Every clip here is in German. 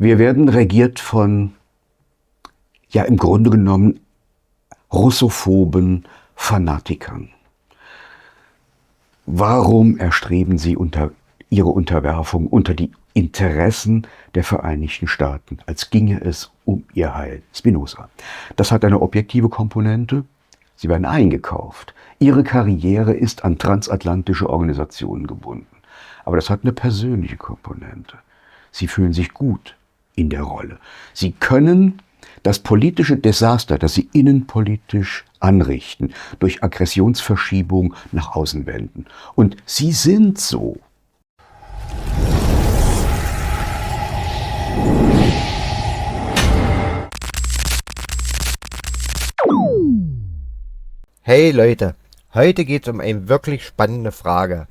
Wir werden regiert von, ja im Grunde genommen, russophoben Fanatikern. Warum erstreben sie ihre Unterwerfung unter die Interessen der Vereinigten Staaten, als ginge es um ihr Heil? Spinoza. Das hat eine objektive Komponente. Sie werden eingekauft. Ihre Karriere ist an transatlantische Organisationen gebunden. Aber das hat eine persönliche Komponente. Sie fühlen sich gut in der Rolle. Sie können das politische Desaster, das sie innenpolitisch anrichten, durch Aggressionsverschiebung nach außen wenden. Und sie sind so. Hey Leute, heute geht es um eine wirklich spannende Frage.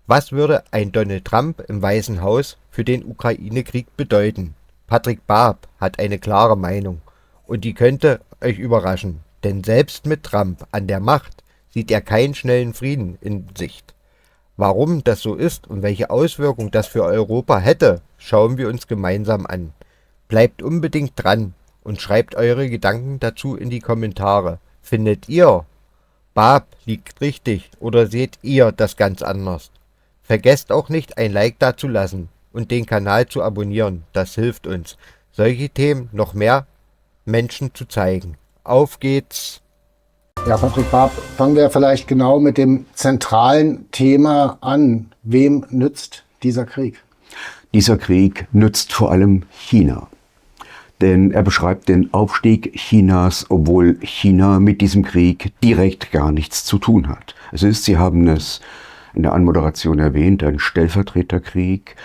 Was würde ein Donald Trump im Weißen Haus für den Ukraine-Krieg bedeuten? Patrick Baab hat eine klare Meinung und die könnte euch überraschen, denn selbst mit Trump an der Macht sieht er keinen schnellen Frieden in Sicht. Warum das so ist und welche Auswirkungen das für Europa hätte, schauen wir uns gemeinsam an. Bleibt unbedingt dran und schreibt eure Gedanken dazu in die Kommentare. Findet ihr, Baab liegt richtig oder seht ihr das ganz anders? Vergesst auch nicht, ein Like dazulassen und den Kanal zu abonnieren. Das hilft uns, solche Themen noch mehr Menschen zu zeigen. Auf geht's! Ja, Patrick Baab, fangen wir vielleicht genau mit dem zentralen Thema an. Wem nützt dieser Krieg? Dieser Krieg nützt vor allem China. Denn er beschreibt den Aufstieg Chinas, obwohl China mit diesem Krieg direkt gar nichts zu tun hat. Es ist, Sie haben es in der Anmoderation erwähnt, ein Stellvertreterkrieg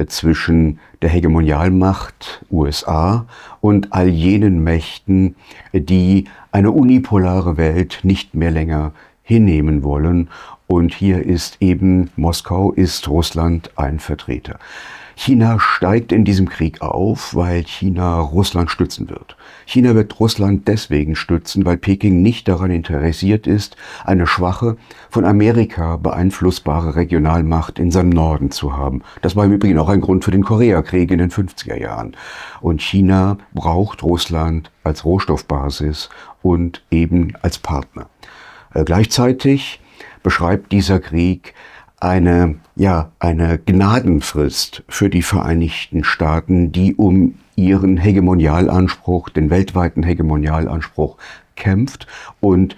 zwischen der Hegemonialmacht USA und all jenen Mächten, die eine unipolare Welt nicht mehr länger hinnehmen wollen. Und hier ist eben Moskau, ist Russland ein Vertreter. China steigt in diesem Krieg auf, weil China Russland stützen wird. China wird Russland deswegen stützen, weil Peking nicht daran interessiert ist, eine schwache, von Amerika beeinflussbare Regionalmacht in seinem Norden zu haben. Das war im Übrigen auch ein Grund für den Koreakrieg in den 50er Jahren. Und China braucht Russland als Rohstoffbasis und eben als Partner. Gleichzeitig beschreibt dieser Krieg eine Gnadenfrist für die Vereinigten Staaten, die um ihren Hegemonialanspruch, den weltweiten Hegemonialanspruch kämpft und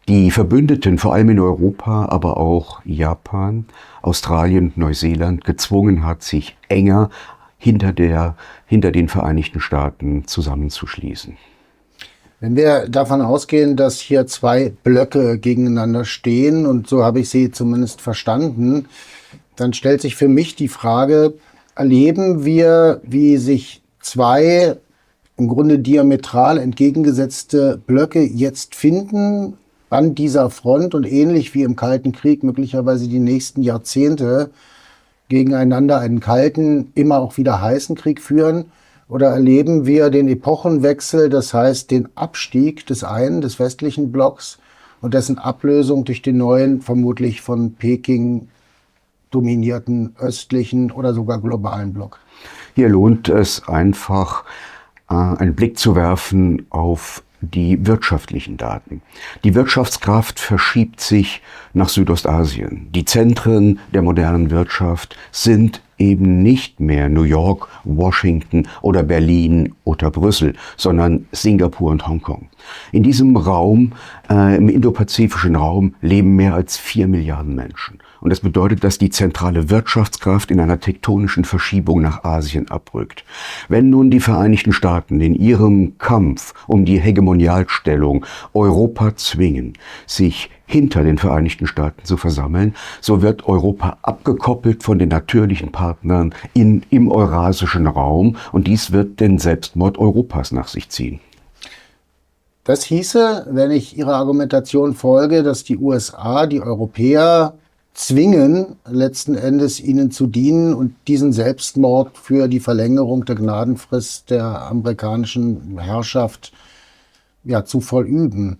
die Verbündeten, vor allem in Europa, aber auch Japan, Australien, Neuseeland, gezwungen hat, sich enger hinter den Vereinigten Staaten zusammenzuschließen. Wenn wir davon ausgehen, dass hier zwei Blöcke gegeneinander stehen, und so habe ich sie zumindest verstanden, dann stellt sich für mich die Frage, erleben wir, wie sich zwei im Grunde diametral entgegengesetzte Blöcke jetzt finden an dieser Front und ähnlich wie im Kalten Krieg möglicherweise die nächsten Jahrzehnte gegeneinander einen kalten, immer auch wieder heißen Krieg führen? Oder erleben wir den Epochenwechsel, das heißt den Abstieg des einen, des westlichen Blocks und dessen Ablösung durch den neuen, vermutlich von Peking dominierten östlichen oder sogar globalen Block? Hier lohnt es einfach, einen Blick zu werfen auf die wirtschaftlichen Daten. Die Wirtschaftskraft verschiebt sich nach Südostasien. Die Zentren der modernen Wirtschaft sind eben nicht mehr New York, Washington oder Berlin oder Brüssel, sondern Singapur und Hongkong. In diesem Raum, im indopazifischen Raum, leben mehr als 4 Milliarden Menschen. Und das bedeutet, dass die zentrale Wirtschaftskraft in einer tektonischen Verschiebung nach Asien abrückt. Wenn nun die Vereinigten Staaten in ihrem Kampf um die Hegemonialstellung Europa zwingen, sich hinter den Vereinigten Staaten zu versammeln, so wird Europa abgekoppelt von den natürlichen Partnern im eurasischen Raum und dies wird den Selbstmord Europas nach sich ziehen. Das hieße, wenn ich Ihrer Argumentation folge, dass die USA, die Europäer zwingen, letzten Endes ihnen zu dienen und diesen Selbstmord für die Verlängerung der Gnadenfrist der amerikanischen Herrschaft zu vollüben.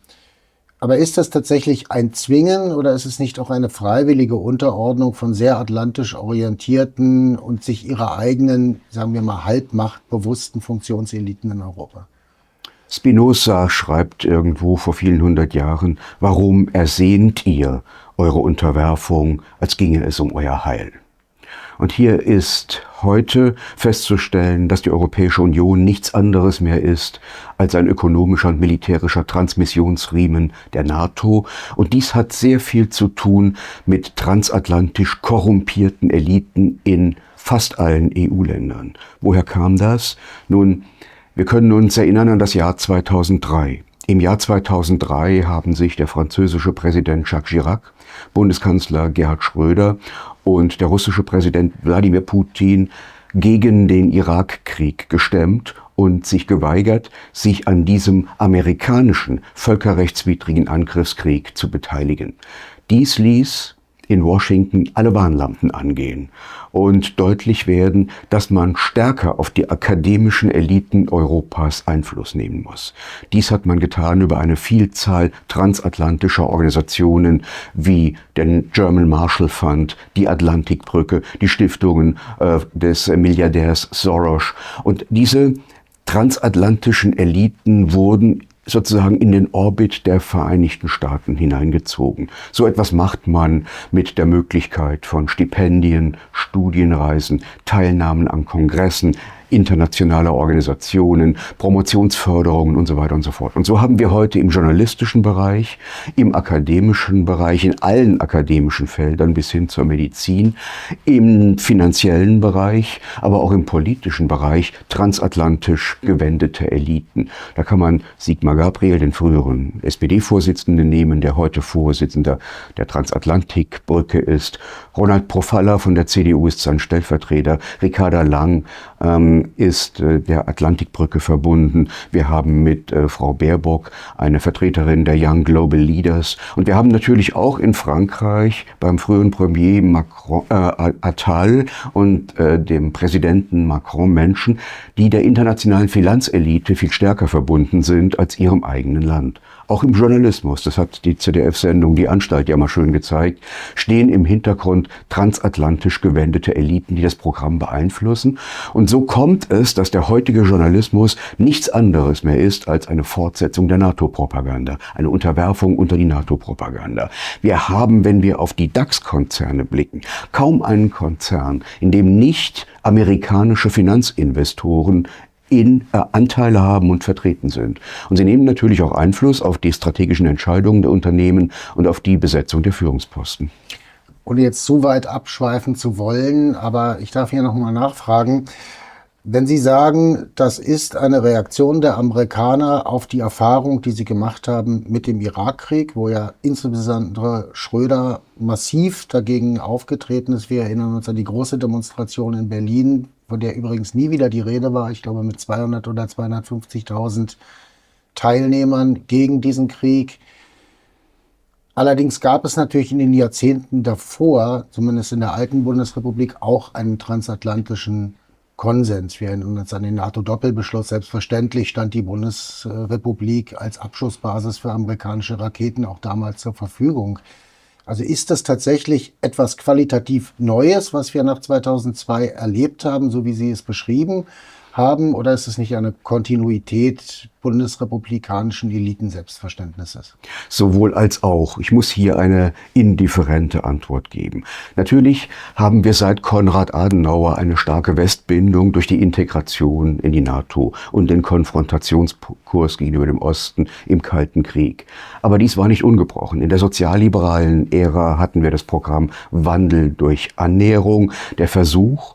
Aber ist das tatsächlich ein Zwingen oder ist es nicht auch eine freiwillige Unterordnung von sehr atlantisch orientierten und sich ihrer eigenen, sagen wir mal, halbmachtbewussten Funktionseliten in Europa? Spinoza schreibt irgendwo vor vielen 100 Jahren, warum ersehnt ihr eure Unterwerfung, als ginge es um euer Heil? Und hier ist heute festzustellen, dass die Europäische Union nichts anderes mehr ist als ein ökonomischer und militärischer Transmissionsriemen der NATO. Und dies hat sehr viel zu tun mit transatlantisch korrumpierten Eliten in fast allen EU-Ländern. Woher kam das? Nun, wir können uns erinnern an das Jahr 2003. Im Jahr 2003 haben sich der französische Präsident Jacques Chirac, Bundeskanzler Gerhard Schröder und der russische Präsident Wladimir Putin gegen den Irakkrieg gestemmt und sich geweigert, sich an diesem amerikanischen völkerrechtswidrigen Angriffskrieg zu beteiligen. Dies ließ in Washington alle Warnlampen angehen und deutlich werden, dass man stärker auf die akademischen Eliten Europas Einfluss nehmen muss. Dies hat man getan über eine Vielzahl transatlantischer Organisationen wie den German Marshall Fund, die Atlantikbrücke, die Stiftungen des Milliardärs Soros. Und diese transatlantischen Eliten wurden sozusagen in den Orbit der Vereinigten Staaten hineingezogen. So etwas macht man mit der Möglichkeit von Stipendien, Studienreisen, Teilnahmen an Kongressen, internationaler Organisationen, Promotionsförderungen und so weiter und so fort. Und so haben wir heute im journalistischen Bereich, im akademischen Bereich, in allen akademischen Feldern bis hin zur Medizin, im finanziellen Bereich, aber auch im politischen Bereich transatlantisch gewendete Eliten. Da kann man Sigmar Gabriel, den früheren SPD-Vorsitzenden, nehmen, der heute Vorsitzender der Transatlantikbrücke ist. Ronald Profalla von der CDU ist sein Stellvertreter. Ricarda Lang ist der Atlantikbrücke verbunden. Wir haben mit Frau Baerbock eine Vertreterin der Young Global Leaders. Und wir haben natürlich auch in Frankreich beim früheren Premier Macron, Attal und dem Präsidenten Macron Menschen, die der internationalen Finanzelite viel stärker verbunden sind als ihrem eigenen Land. Auch im Journalismus, das hat die ZDF-Sendung Die Anstalt ja mal schön gezeigt, stehen im Hintergrund transatlantisch gewendete Eliten, die das Programm beeinflussen. Und so kommt es, dass der heutige Journalismus nichts anderes mehr ist als eine Fortsetzung der NATO-Propaganda, eine Unterwerfung unter die NATO-Propaganda. Wir haben, wenn wir auf die DAX-Konzerne blicken, kaum einen Konzern, in dem nicht amerikanische Finanzinvestoren Anteile haben und vertreten sind. Und sie nehmen natürlich auch Einfluss auf die strategischen Entscheidungen der Unternehmen und auf die Besetzung der Führungsposten. Ohne jetzt zu weit abschweifen zu wollen, aber ich darf hier nochmal nachfragen. Wenn Sie sagen, das ist eine Reaktion der Amerikaner auf die Erfahrung, die sie gemacht haben mit dem Irakkrieg, wo ja insbesondere Schröder massiv dagegen aufgetreten ist. Wir erinnern uns an die große Demonstration in Berlin, von der übrigens nie wieder die Rede war, ich glaube mit 200 oder 250.000 Teilnehmern gegen diesen Krieg. Allerdings gab es natürlich in den Jahrzehnten davor, zumindest in der alten Bundesrepublik, auch einen transatlantischen Konsens. Wir erinnern uns an den NATO-Doppelbeschluss. Selbstverständlich stand die Bundesrepublik als Abschussbasis für amerikanische Raketen auch damals zur Verfügung. Also ist das tatsächlich etwas qualitativ Neues, was wir nach 2002 erlebt haben, so wie Sie es beschrieben haben? Oder ist es nicht eine Kontinuität bundesrepublikanischen Eliten-Selbstverständnisses? Sowohl als auch. Ich muss hier eine indifferente Antwort geben. Natürlich haben wir seit Konrad Adenauer eine starke Westbindung durch die Integration in die NATO und den Konfrontationskurs gegenüber dem Osten im Kalten Krieg. Aber dies war nicht ungebrochen. In der sozialliberalen Ära hatten wir das Programm Wandel durch Annäherung, der Versuch,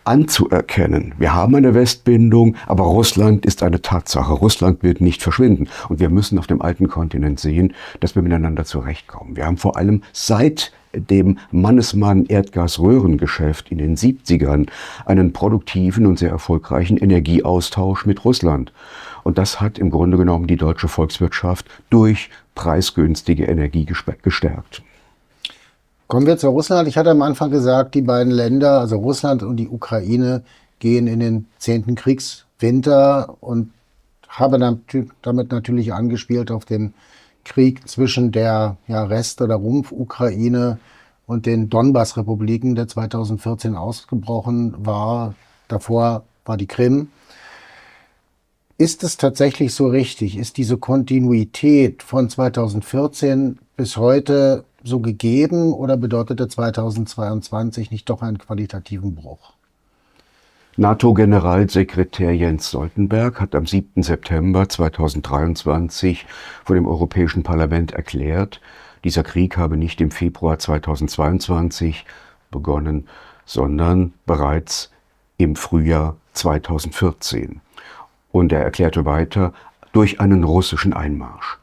anzuerkennen. Wir haben eine Westbindung, aber Russland ist eine Tatsache. Russland wird nicht verschwinden. Und wir müssen auf dem alten Kontinent sehen, dass wir miteinander zurechtkommen. Wir haben vor allem seit dem Mannesmann-Erdgas-Röhrengeschäft in den 70ern einen produktiven und sehr erfolgreichen Energieaustausch mit Russland. Und das hat im Grunde genommen die deutsche Volkswirtschaft durch preisgünstige Energie gestärkt. Kommen wir zu Russland. Ich hatte am Anfang gesagt, die beiden Länder, also Russland und die Ukraine, gehen in den 10. Kriegswinter und habe damit natürlich angespielt auf den Krieg zwischen der Rest- oder Rumpf-Ukraine und den Donbass-Republiken, der 2014 ausgebrochen war. Davor war die Krim. Ist es tatsächlich so richtig? Ist diese Kontinuität von 2014 bis heute so gegeben oder bedeutete 2022 nicht doch einen qualitativen Bruch? NATO-Generalsekretär Jens Stoltenberg hat am 7. September 2023 vor dem Europäischen Parlament erklärt, dieser Krieg habe nicht im Februar 2022 begonnen, sondern bereits im Frühjahr 2014. Und er erklärte weiter, durch einen russischen Einmarsch.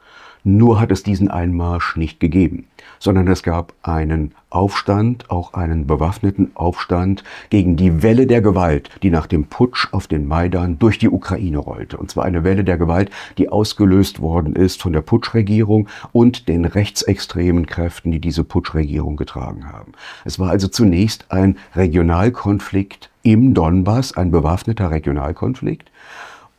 Nur hat es diesen Einmarsch nicht gegeben, sondern es gab einen Aufstand, auch einen bewaffneten Aufstand gegen die Welle der Gewalt, die nach dem Putsch auf den Maidan durch die Ukraine rollte. Und zwar eine Welle der Gewalt, die ausgelöst worden ist von der Putschregierung und den rechtsextremen Kräften, die diese Putschregierung getragen haben. Es war also zunächst ein Regionalkonflikt im Donbass, ein bewaffneter Regionalkonflikt.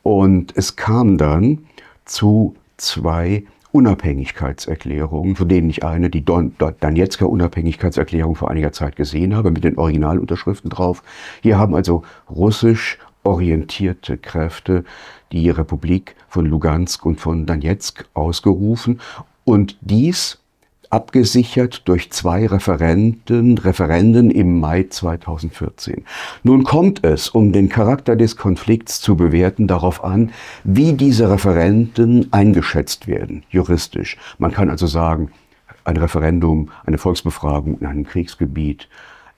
Und es kam dann zu zwei Unabhängigkeitserklärungen, von denen ich eine, die Donetsker Unabhängigkeitserklärung vor einiger Zeit gesehen habe, mit den Originalunterschriften drauf. Hier haben also russisch orientierte Kräfte die Republik von Lugansk und von Donetsk ausgerufen und dies abgesichert durch zwei Referenden im Mai 2014. Nun kommt es, um den Charakter des Konflikts zu bewerten, darauf an, wie diese Referenden eingeschätzt werden, juristisch. Man kann also sagen, ein Referendum, eine Volksbefragung in einem Kriegsgebiet,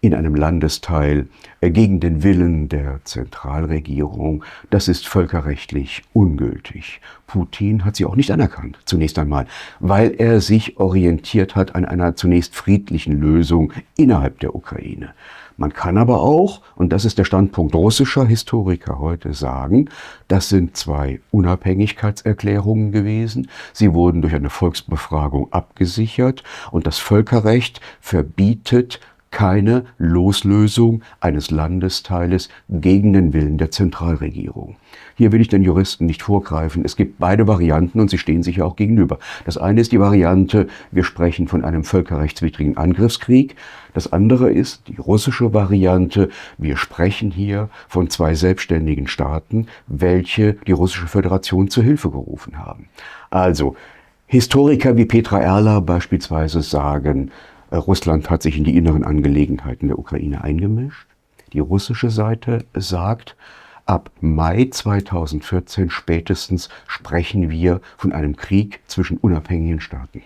in einem Landesteil, gegen den Willen der Zentralregierung, das ist völkerrechtlich ungültig. Putin hat sie auch nicht anerkannt, zunächst einmal, weil er sich orientiert hat an einer zunächst friedlichen Lösung innerhalb der Ukraine. Man kann aber auch, und das ist der Standpunkt russischer Historiker heute, sagen, das sind zwei Unabhängigkeitserklärungen gewesen. Sie wurden durch eine Volksbefragung abgesichert und das Völkerrecht verbietet keine Loslösung eines Landesteiles gegen den Willen der Zentralregierung. Hier will ich den Juristen nicht vorgreifen. Es gibt beide Varianten und sie stehen sich ja auch gegenüber. Das eine ist die Variante, wir sprechen von einem völkerrechtswidrigen Angriffskrieg. Das andere ist die russische Variante, wir sprechen hier von zwei selbstständigen Staaten, welche die Russische Föderation zur Hilfe gerufen haben. Also, Historiker wie Petra Erler beispielsweise sagen, Russland hat sich in die inneren Angelegenheiten der Ukraine eingemischt. Die russische Seite sagt, ab Mai 2014 spätestens sprechen wir von einem Krieg zwischen unabhängigen Staaten.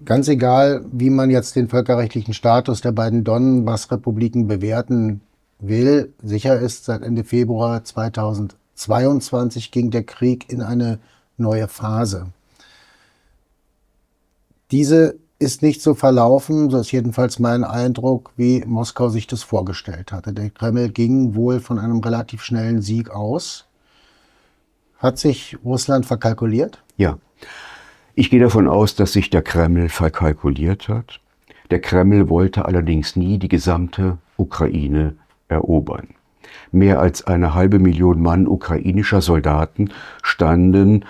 Ganz egal, wie man jetzt den völkerrechtlichen Status der beiden Donbass-Republiken bewerten will, sicher ist, seit Ende Februar 2022 ging der Krieg in eine neue Phase. Diese ist nicht so verlaufen, so ist jedenfalls mein Eindruck, wie Moskau sich das vorgestellt hatte. Der Kreml ging wohl von einem relativ schnellen Sieg aus. Hat sich Russland verkalkuliert? Ja, ich gehe davon aus, dass sich der Kreml verkalkuliert hat. Der Kreml wollte allerdings nie die gesamte Ukraine erobern. Mehr als 500.000 Mann ukrainischer Soldaten standen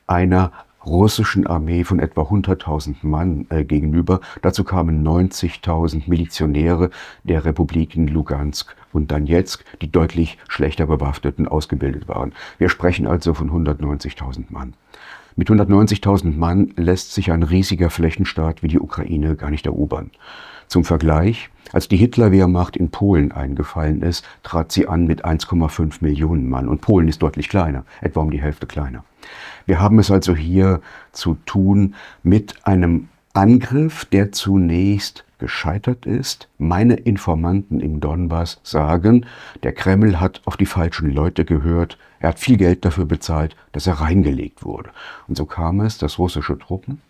einer russischen Armee von etwa 100.000 Mann gegenüber. Dazu kamen 90.000 Milizionäre der Republiken Lugansk und Donetsk, die deutlich schlechter bewaffnet und ausgebildet waren. Wir sprechen also von 190.000 Mann. Mit 190.000 Mann lässt sich ein riesiger Flächenstaat wie die Ukraine gar nicht erobern. Zum Vergleich, als die Hitlerwehrmacht in Polen eingefallen ist, trat sie an mit 1,5 Millionen Mann. Und Polen ist deutlich kleiner, etwa um die Hälfte kleiner. Wir haben es also hier zu tun mit einem Angriff, der zunächst gescheitert ist. Meine Informanten im Donbass sagen, der Kreml hat auf die falschen Leute gehört. Er hat viel Geld dafür bezahlt, dass er reingelegt wurde. Und so kam es, dass russische Truppen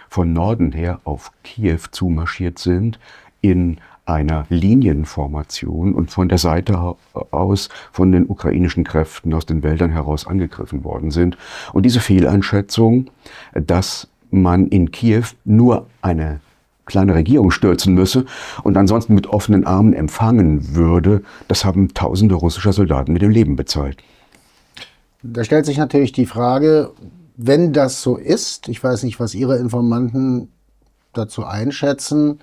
von Norden her auf Kiew zumarschiert sind in einer Linienformation und von der Seite aus von den ukrainischen Kräften aus den Wäldern heraus angegriffen worden sind. Und diese Fehleinschätzung, dass man in Kiew nur eine kleine Regierung stürzen müsse und ansonsten mit offenen Armen empfangen würde, das haben tausende russischer Soldaten mit dem Leben bezahlt. Da stellt sich natürlich die Frage, wenn das so ist, ich weiß nicht, was Ihre Informanten dazu einschätzen,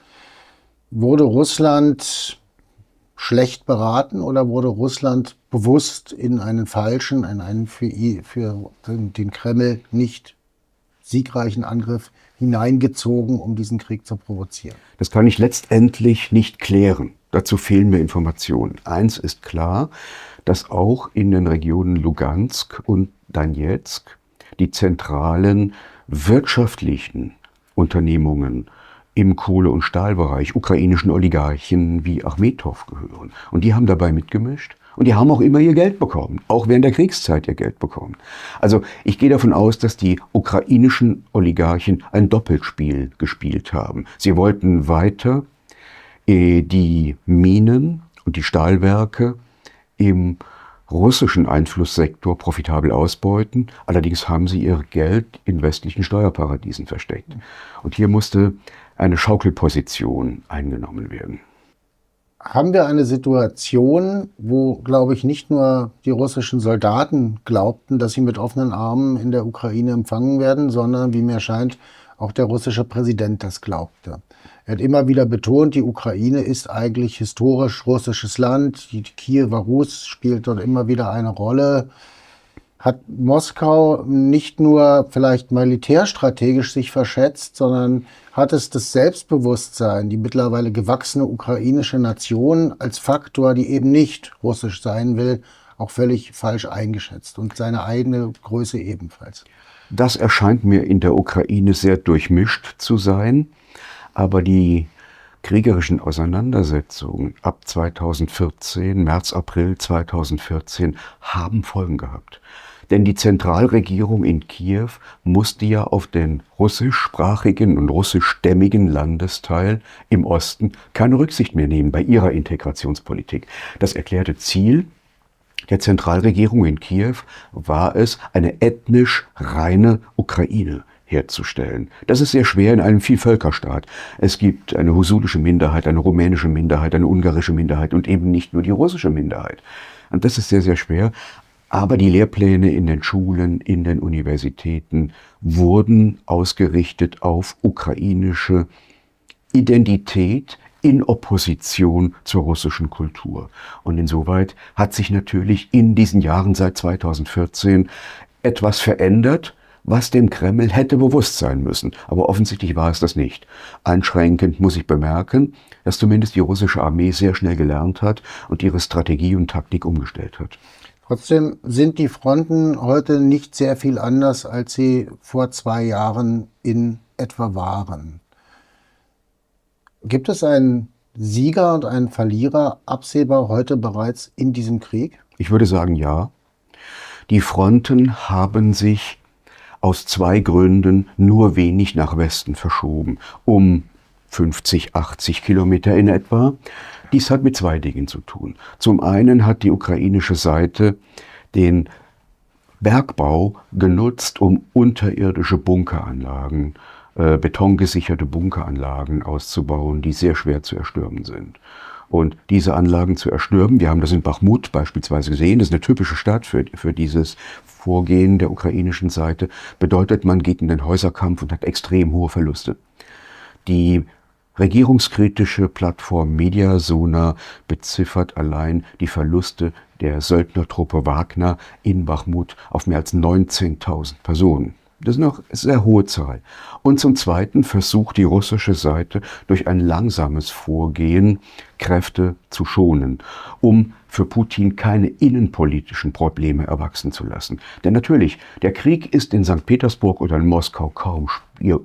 wurde Russland schlecht beraten oder wurde Russland bewusst in einen falschen, in einen für den Kreml nicht siegreichen Angriff hineingezogen, um diesen Krieg zu provozieren? Das kann ich letztendlich nicht klären. Dazu fehlen mir Informationen. Eins ist klar, dass auch in den Regionen Lugansk und Donezk die zentralen wirtschaftlichen Unternehmungen im Kohle- und Stahlbereich ukrainischen Oligarchen wie Achmetow gehören. Und die haben dabei mitgemischt. Und die haben auch immer ihr Geld bekommen, auch während der Kriegszeit ihr Geld bekommen. Also ich gehe davon aus, dass die ukrainischen Oligarchen ein Doppelspiel gespielt haben. Sie wollten weiter die Minen und die Stahlwerke im russischen Einflusssektor profitabel ausbeuten. Allerdings haben sie ihr Geld in westlichen Steuerparadiesen versteckt. Und hier musste eine Schaukelposition eingenommen werden. Haben wir eine Situation, wo, glaube ich, nicht nur die russischen Soldaten glaubten, dass sie mit offenen Armen in der Ukraine empfangen werden, sondern, wie mir scheint, auch der russische Präsident das glaubte. Er hat immer wieder betont, die Ukraine ist eigentlich historisch russisches Land. Die Kiewer Rus spielt dort immer wieder eine Rolle. Hat Moskau nicht nur vielleicht militärstrategisch sich verschätzt, sondern hat es das Selbstbewusstsein, die mittlerweile gewachsene ukrainische Nation als Faktor, die eben nicht russisch sein will, auch völlig falsch eingeschätzt und seine eigene Größe ebenfalls? Das erscheint mir in der Ukraine sehr durchmischt zu sein, aber die kriegerischen Auseinandersetzungen ab 2014, März, April 2014, haben Folgen gehabt. Denn die Zentralregierung in Kiew musste ja auf den russischsprachigen und russischstämmigen Landesteil im Osten keine Rücksicht mehr nehmen bei ihrer Integrationspolitik. Das erklärte Ziel der Zentralregierung in Kiew war es, eine ethnisch reine Ukraine herzustellen. Das ist sehr schwer in einem Vielvölkerstaat. Es gibt eine husulische Minderheit, eine rumänische Minderheit, eine ungarische Minderheit und eben nicht nur die russische Minderheit. Und das ist sehr, sehr schwer. Aber die Lehrpläne in den Schulen, in den Universitäten wurden ausgerichtet auf ukrainische Identität in Opposition zur russischen Kultur. Und insoweit hat sich natürlich in diesen Jahren seit 2014 etwas verändert, was dem Kreml hätte bewusst sein müssen. Aber offensichtlich war es das nicht. Einschränkend muss ich bemerken, dass zumindest die russische Armee sehr schnell gelernt hat und ihre Strategie und Taktik umgestellt hat. Trotzdem sind die Fronten heute nicht sehr viel anders, als sie vor 2 Jahren in etwa waren. Gibt es einen Sieger und einen Verlierer absehbar heute bereits in diesem Krieg? Ich würde sagen, ja. Die Fronten haben sich aus 2 Gründen nur wenig nach Westen verschoben, um 50, 80 Kilometer in etwa. Dies hat mit 2 Dingen zu tun. Zum einen hat die ukrainische Seite den Bergbau genutzt, um unterirdische Bunkeranlagen, betongesicherte Bunkeranlagen auszubauen, die sehr schwer zu erstürmen sind. Und diese Anlagen zu erstürmen, wir haben das in Bachmut beispielsweise gesehen, das ist eine typische Stadt für dieses Vorgehen der ukrainischen Seite, bedeutet, man geht in den Häuserkampf und hat extrem hohe Verluste. Die regierungskritische Plattform Mediasona beziffert allein die Verluste der Söldnertruppe Wagner in Bachmut auf mehr als 19.000 Personen. Das ist noch eine sehr hohe Zahl. Und zum Zweiten versucht die russische Seite durch ein langsames Vorgehen Kräfte zu schonen, um für Putin keine innenpolitischen Probleme erwachsen zu lassen. Denn natürlich, der Krieg ist in St. Petersburg oder in Moskau kaum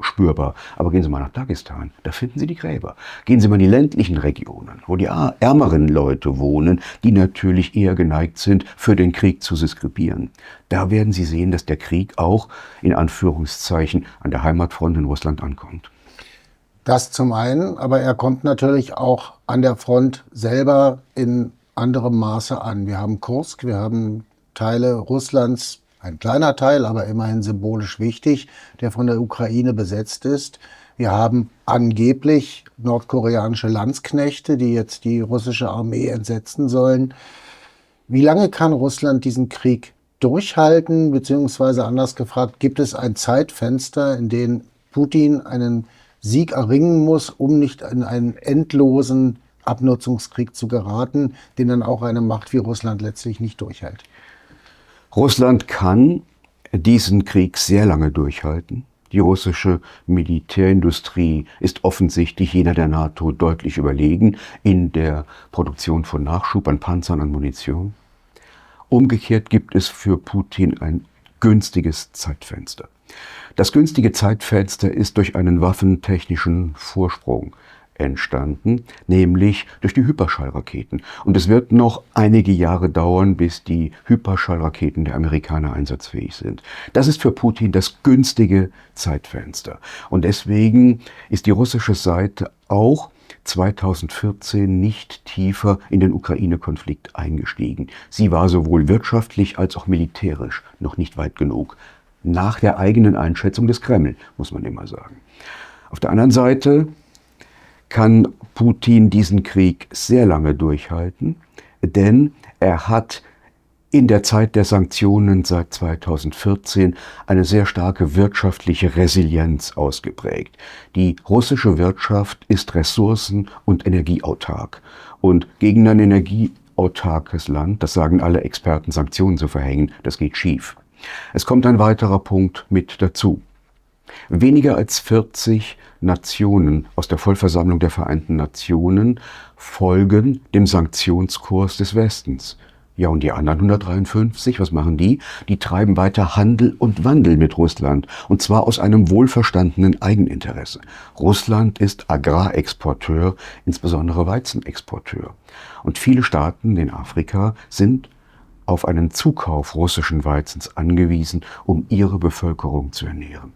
spürbar. Aber gehen Sie mal nach Dagestan, da finden Sie die Gräber. Gehen Sie mal in die ländlichen Regionen, wo die ärmeren Leute wohnen, die natürlich eher geneigt sind, für den Krieg zu subskribieren. Da werden Sie sehen, dass der Krieg auch in Anführungszeichen an der Heimatfront in Russland ankommt. Das zum einen, aber er kommt natürlich auch an der Front selber in anderem Maße an. Wir haben Kursk, wir haben Teile Russlands, ein kleiner Teil, aber immerhin symbolisch wichtig, der von der Ukraine besetzt ist. Wir haben angeblich nordkoreanische Landsknechte, die jetzt die russische Armee entsetzen sollen. Wie lange kann Russland diesen Krieg durchhalten, beziehungsweise anders gefragt, gibt es ein Zeitfenster, in dem Putin einen Sieg erringen muss, um nicht in einen endlosen Abnutzungskrieg zu geraten, den dann auch eine Macht wie Russland letztlich nicht durchhält? Russland kann diesen Krieg sehr lange durchhalten. Die russische Militärindustrie ist offensichtlich jener der NATO deutlich überlegen in der Produktion von Nachschub an Panzern, an Munition. Umgekehrt gibt es für Putin ein günstiges Zeitfenster. Das günstige Zeitfenster ist durch einen waffentechnischen Vorsprung entstanden, nämlich durch die Hyperschallraketen. Und es wird noch einige Jahre dauern, bis die Hyperschallraketen der Amerikaner einsatzfähig sind. Das ist für Putin das günstige Zeitfenster. Und deswegen ist die russische Seite auch 2014 nicht tiefer in den Ukraine-Konflikt eingestiegen. Sie war sowohl wirtschaftlich als auch militärisch noch nicht weit genug. Nach der eigenen Einschätzung des Kreml, muss man immer sagen. Auf der anderen Seite kann Putin diesen Krieg sehr lange durchhalten, denn er hat in der Zeit der Sanktionen seit 2014 eine sehr starke wirtschaftliche Resilienz ausgeprägt. Die russische Wirtschaft ist ressourcen- und energieautark. Und gegen ein energieautarkes Land, das sagen alle Experten, Sanktionen zu verhängen, das geht schief. Es kommt ein weiterer Punkt mit dazu. Weniger als 40 Nationen aus der Vollversammlung der Vereinten Nationen folgen dem Sanktionskurs des Westens. Ja, und die anderen 153, was machen die? Die treiben weiter Handel und Wandel mit Russland, und zwar aus einem wohlverstandenen Eigeninteresse. Russland ist Agrarexporteur, insbesondere Weizenexporteur. Und viele Staaten in Afrika sind auf einen Zukauf russischen Weizens angewiesen, um ihre Bevölkerung zu ernähren.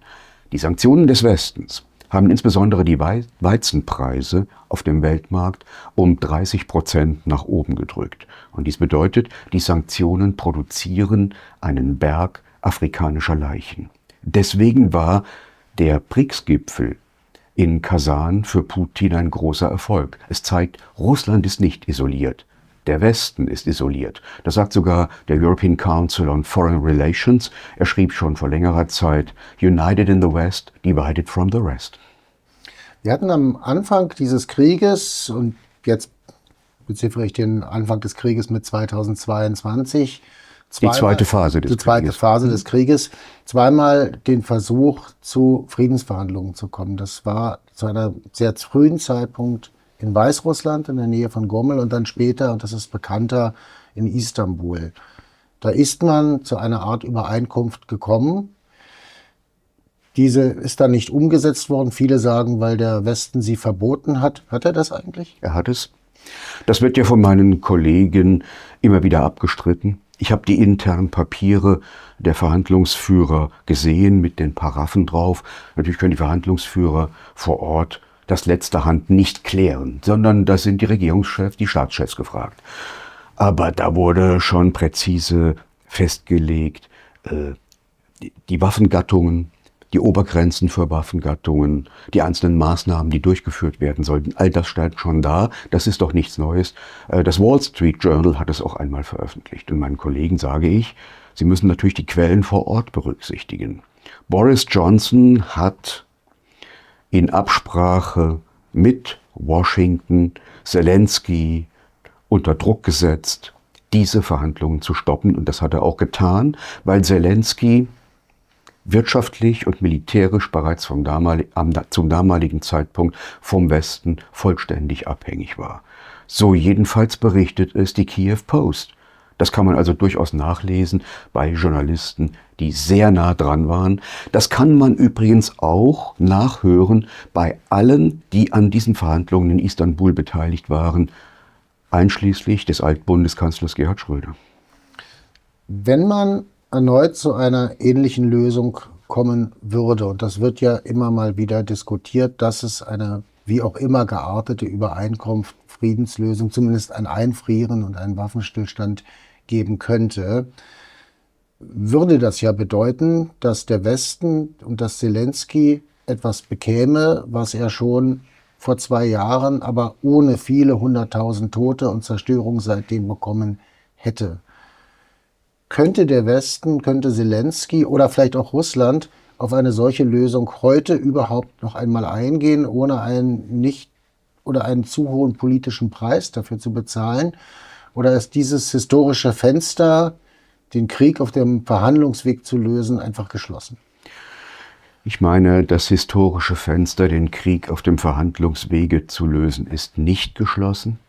Die Sanktionen des Westens haben insbesondere die Weizenpreise auf dem Weltmarkt um 30% nach oben gedrückt. Und dies bedeutet, die Sanktionen produzieren einen Berg afrikanischer Leichen. Deswegen war der BRICS-Gipfel in Kasan für Putin ein großer Erfolg. Es zeigt, Russland ist nicht isoliert. Der Westen ist isoliert. Das sagt sogar der European Council on Foreign Relations. Er schrieb schon vor längerer Zeit, United in the West, divided from the rest. Wir hatten am Anfang dieses Krieges, und jetzt beziffere ich den Anfang des Krieges mit 2022, Die zweite Phase des Krieges, zweimal den Versuch, zu Friedensverhandlungen zu kommen. Das war zu einer sehr frühen Zeitpunkt in Weißrussland, in der Nähe von Gomel, und dann später, und das ist bekannter, in Istanbul. Da ist man zu einer Art Übereinkunft gekommen. Diese ist dann nicht umgesetzt worden. Viele sagen, weil der Westen sie verboten hat. Hat er das eigentlich? Er hat es. Das wird ja von meinen Kollegen immer wieder abgestritten. Ich habe die internen Papiere der Verhandlungsführer gesehen mit den Paragraphen drauf. Natürlich können die Verhandlungsführer vor Ort das letzter Hand nicht klären, sondern da sind die Regierungschefs, die Staatschefs gefragt. Aber da wurde schon präzise festgelegt, die Waffengattungen, die Obergrenzen für Waffengattungen, die einzelnen Maßnahmen, die durchgeführt werden sollten, all das stand schon da. Das ist doch nichts Neues. Das Wall Street Journal hat es auch einmal veröffentlicht. Und meinen Kollegen sage ich, sie müssen natürlich die Quellen vor Ort berücksichtigen. Boris Johnson hat in Absprache mit Washington Zelensky unter Druck gesetzt, diese Verhandlungen zu stoppen. Und das hat er auch getan, weil Zelensky wirtschaftlich und militärisch bereits zum damaligen Zeitpunkt vom Westen vollständig abhängig war. So jedenfalls berichtet es die Kiew Post. Das kann man also durchaus nachlesen bei Journalisten, die sehr nah dran waren. Das kann man übrigens auch nachhören bei allen, die an diesen Verhandlungen in Istanbul beteiligt waren, einschließlich des Altbundeskanzlers Gerhard Schröder. Wenn man erneut zu einer ähnlichen Lösung kommen würde, und das wird ja immer mal wieder diskutiert, dass es eine wie auch immer geartete Übereinkunft, Friedenslösung, zumindest ein Einfrieren und einen Waffenstillstand geben könnte, würde das ja bedeuten, dass der Westen und dass Zelensky etwas bekäme, was er schon vor 2 Jahren, aber ohne viele 100.000 Tote und Zerstörung seitdem bekommen hätte. könnte der Westen, könnte Zelensky oder vielleicht auch Russland auf eine solche Lösung heute überhaupt noch einmal eingehen, ohne einen zu hohen politischen Preis dafür zu bezahlen? Oder ist dieses historische Fenster, den Krieg auf dem Verhandlungsweg zu lösen, einfach geschlossen? Ich meine, das historische Fenster, den Krieg auf dem Verhandlungswege zu lösen, ist nicht geschlossen.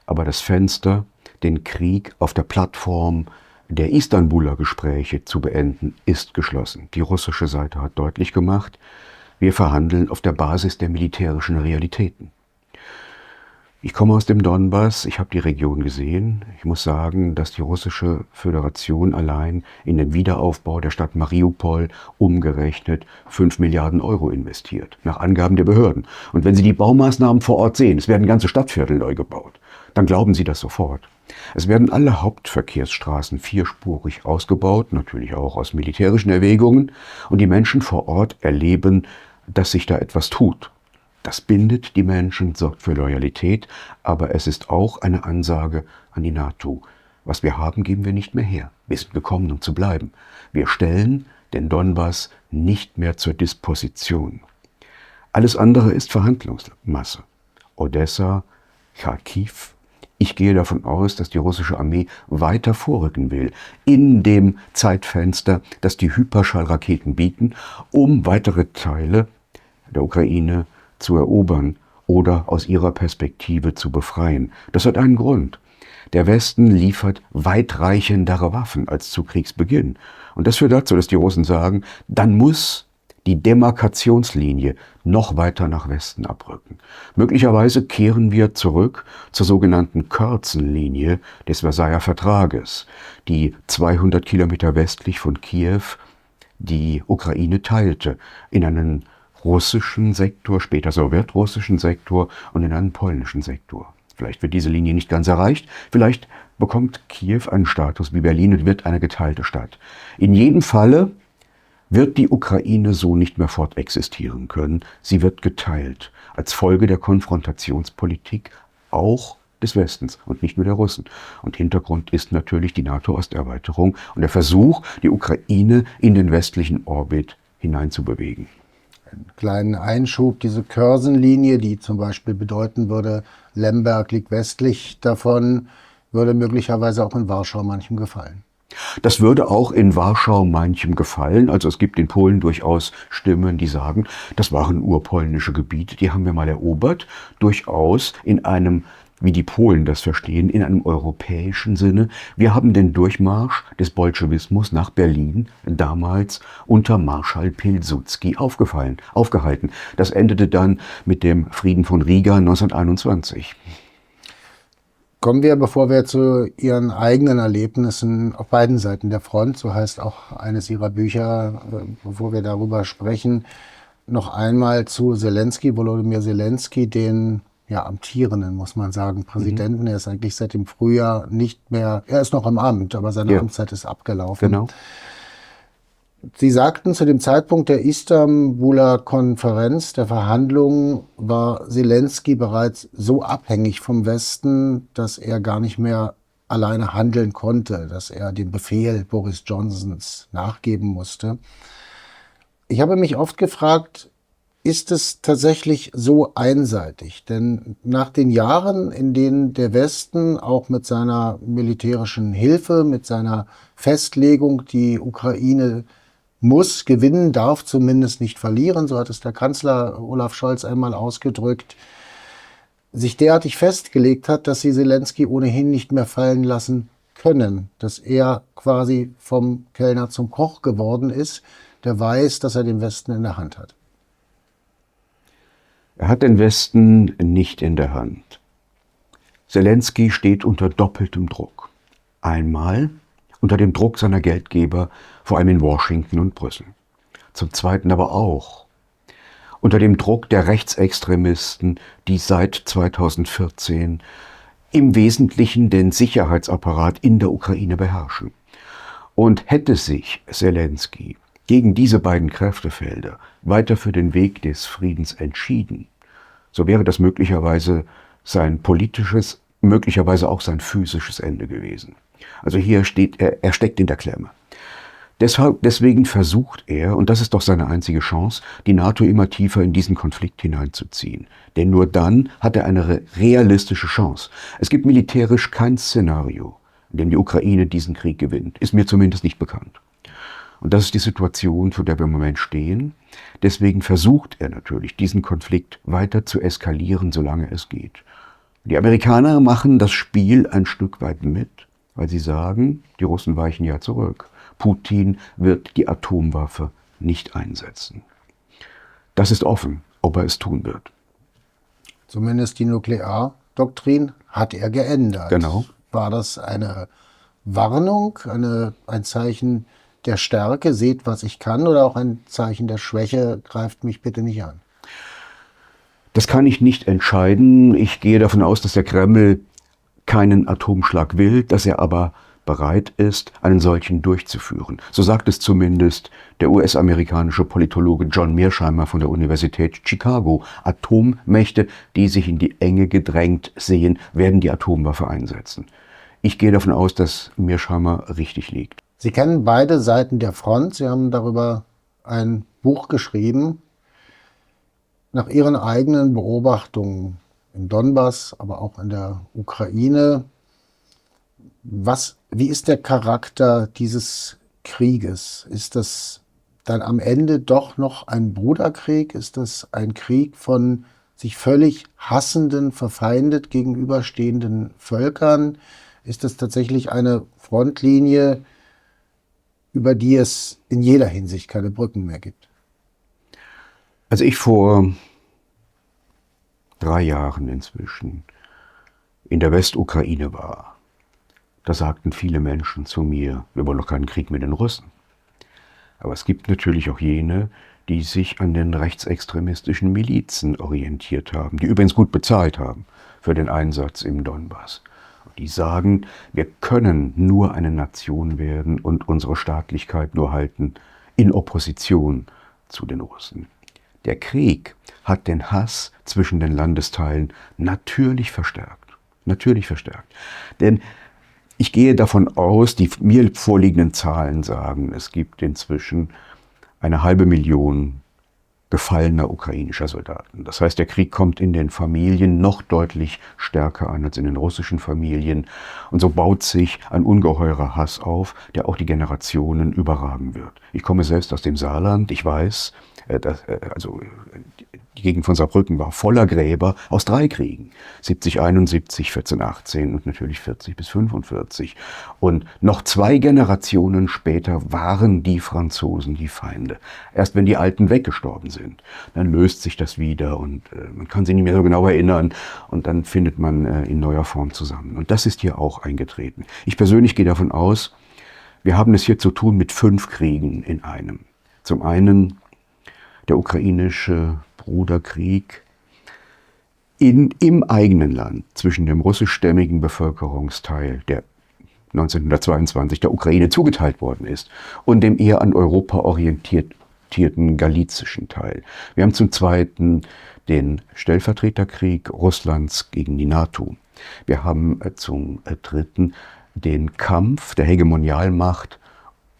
Aber das Fenster, den Krieg auf der Plattform der Istanbuler Gespräche zu beenden, ist geschlossen. Die russische Seite hat deutlich gemacht, wir verhandeln auf der Basis der militärischen Realitäten. Ich komme aus dem Donbass, ich habe die Region gesehen. Ich muss sagen, dass die russische Föderation allein in den Wiederaufbau der Stadt Mariupol umgerechnet 5 Milliarden Euro investiert, nach Angaben der Behörden. Und wenn Sie die Baumaßnahmen vor Ort sehen, es werden ganze Stadtviertel neu gebaut, dann glauben Sie das sofort. Es werden alle Hauptverkehrsstraßen vierspurig ausgebaut, natürlich auch aus militärischen Erwägungen, und die Menschen vor Ort erleben, dass sich da etwas tut. Das bindet die Menschen, sorgt für Loyalität, aber es ist auch eine Ansage an die NATO. Was wir haben, geben wir nicht mehr her. Wir sind gekommen, um zu bleiben. Wir stellen den Donbass nicht mehr zur Disposition. Alles andere ist Verhandlungsmasse. Odessa, Kharkiv. Ich gehe davon aus, dass die russische Armee weiter vorrücken will, in dem Zeitfenster, das die Hyperschallraketen bieten, um weitere Teile der Ukraine zu erobern oder aus ihrer Perspektive zu befreien. Das hat einen Grund. Der Westen liefert weitreichendere Waffen als zu Kriegsbeginn. Und das führt dazu, dass die Russen sagen, dann muss die Demarkationslinie noch weiter nach Westen abrücken. Möglicherweise kehren wir zurück zur sogenannten Kürzenlinie des Versailler Vertrages, die 200 Kilometer westlich von Kiew die Ukraine teilte in einen russischen Sektor, später sowjetrussischen Sektor und in einen polnischen Sektor. Vielleicht wird diese Linie nicht ganz erreicht, vielleicht bekommt Kiew einen Status wie Berlin und wird eine geteilte Stadt. In jedem Falle wird die Ukraine so nicht mehr fortexistieren können. Sie wird geteilt, als Folge der Konfrontationspolitik auch des Westens und nicht nur der Russen. Und Hintergrund ist natürlich die NATO-Osterweiterung und der Versuch, die Ukraine in den westlichen Orbit hineinzubewegen. Einen kleinen Einschub, diese Kürzenlinie, die zum Beispiel bedeuten würde, Lemberg liegt westlich davon, würde möglicherweise auch in Warschau manchem gefallen. Das würde auch in Warschau manchem gefallen. Also es gibt in Polen durchaus Stimmen, die sagen, das waren urpolnische Gebiete, die haben wir mal erobert. Durchaus in einem, wie die Polen das verstehen, in einem europäischen Sinne. Wir haben den Durchmarsch des Bolschewismus nach Berlin damals unter Marschall Pilsudski aufgehalten. Das endete dann mit dem Frieden von Riga 1921. Kommen wir, bevor wir zu Ihren eigenen Erlebnissen auf beiden Seiten der Front, so heißt auch eines Ihrer Bücher, bevor wir darüber sprechen, noch einmal zu Zelensky, Volodymyr Zelensky, den amtierenden, muss man sagen, Präsidenten. Er ist eigentlich seit dem Frühjahr nicht mehr, er ist noch im Amt, aber seine Amtszeit ist abgelaufen. Genau. Sie sagten, zu dem Zeitpunkt der Istanbuler Konferenz, der Verhandlungen, war Zelensky bereits so abhängig vom Westen, dass er gar nicht mehr alleine handeln konnte, dass er dem Befehl Boris Johnsons nachgeben musste. Ich habe mich oft gefragt, ist es tatsächlich so einseitig? Denn nach den Jahren, in denen der Westen auch mit seiner militärischen Hilfe, mit seiner Festlegung, die Ukraine muss gewinnen, darf zumindest nicht verlieren, so hat es der Kanzler Olaf Scholz einmal ausgedrückt, sich derartig festgelegt hat, dass sie Zelensky ohnehin nicht mehr fallen lassen können, dass er quasi vom Kellner zum Koch geworden ist, der weiß, dass er den Westen in der Hand hat. Er hat den Westen nicht in der Hand. Zelensky steht unter doppeltem Druck. Einmal unter dem Druck seiner Geldgeber, vor allem in Washington und Brüssel. Zum Zweiten aber auch unter dem Druck der Rechtsextremisten, die seit 2014 im Wesentlichen den Sicherheitsapparat in der Ukraine beherrschen. Und hätte sich Zelensky gegen diese beiden Kräftefelder weiter für den Weg des Friedens entschieden, so wäre das möglicherweise sein politisches möglicherweise auch sein physisches Ende gewesen. Also hier steht er steckt in der Klemme. Deswegen versucht er, und das ist doch seine einzige Chance, die NATO immer tiefer in diesen Konflikt hineinzuziehen. Denn nur dann hat er eine realistische Chance. Es gibt militärisch kein Szenario, in dem die Ukraine diesen Krieg gewinnt. Ist mir zumindest nicht bekannt. Und das ist die Situation, vor der wir im Moment stehen. Deswegen versucht er natürlich, diesen Konflikt weiter zu eskalieren, solange es geht. Die Amerikaner machen das Spiel ein Stück weit mit, weil sie sagen, die Russen weichen ja zurück. Putin wird die Atomwaffe nicht einsetzen. Das ist offen, ob er es tun wird. Zumindest die Nukleardoktrin hat er geändert. Genau. War das eine Warnung, ein Zeichen der Stärke, seht, was ich kann, oder auch ein Zeichen der Schwäche, greift mich bitte nicht an? Das kann ich nicht entscheiden. Ich gehe davon aus, dass der Kreml keinen Atomschlag will, dass er aber bereit ist, einen solchen durchzuführen. So sagt es zumindest der US-amerikanische Politologe John Mearsheimer von der Universität Chicago. Atommächte, die sich in die Enge gedrängt sehen, werden die Atomwaffe einsetzen. Ich gehe davon aus, dass Mearsheimer richtig liegt. Sie kennen beide Seiten der Front. Sie haben darüber ein Buch geschrieben. Nach Ihren eigenen Beobachtungen im Donbass, aber auch in der Ukraine, wie ist der Charakter dieses Krieges? Ist das dann am Ende doch noch ein Bruderkrieg? Ist das ein Krieg von sich völlig hassenden, verfeindet gegenüberstehenden Völkern? Ist das tatsächlich eine Frontlinie, über die es in jeder Hinsicht keine Brücken mehr gibt? Als ich vor 3 Jahren inzwischen in der Westukraine war, da sagten viele Menschen zu mir, wir wollen doch keinen Krieg mit den Russen. Aber es gibt natürlich auch jene, die sich an den rechtsextremistischen Milizen orientiert haben, die übrigens gut bezahlt haben für den Einsatz im Donbass. Und die sagen, wir können nur eine Nation werden und unsere Staatlichkeit nur halten in Opposition zu den Russen. Der Krieg hat den Hass zwischen den Landesteilen natürlich verstärkt. Natürlich verstärkt. Denn ich gehe davon aus, die mir vorliegenden Zahlen sagen, es gibt inzwischen 500.000 gefallener ukrainischer Soldaten. Das heißt, der Krieg kommt in den Familien noch deutlich stärker an als in den russischen Familien. Und so baut sich ein ungeheurer Hass auf, der auch die Generationen überragen wird. Ich komme selbst aus dem Saarland. Ich weiß, die Gegend von Saarbrücken war voller Gräber aus 3 Kriegen. 70, 71, 14, 18 und natürlich 40 bis 45. Und noch 2 Generationen später waren die Franzosen die Feinde. Erst wenn die Alten weggestorben sind, dann löst sich das wieder und man kann sich nicht mehr so genau erinnern und dann findet man in neuer Form zusammen. Und das ist hier auch eingetreten. Ich persönlich gehe davon aus, wir haben es hier zu tun mit 5 Kriegen in einem. Zum einen der ukrainische Bruderkrieg im eigenen Land zwischen dem russischstämmigen Bevölkerungsteil, der 1922 der Ukraine zugeteilt worden ist, und dem eher an Europa orientierten galizischen Teil. Wir haben zum Zweiten den Stellvertreterkrieg Russlands gegen die NATO. Wir haben zum Dritten den Kampf der Hegemonialmacht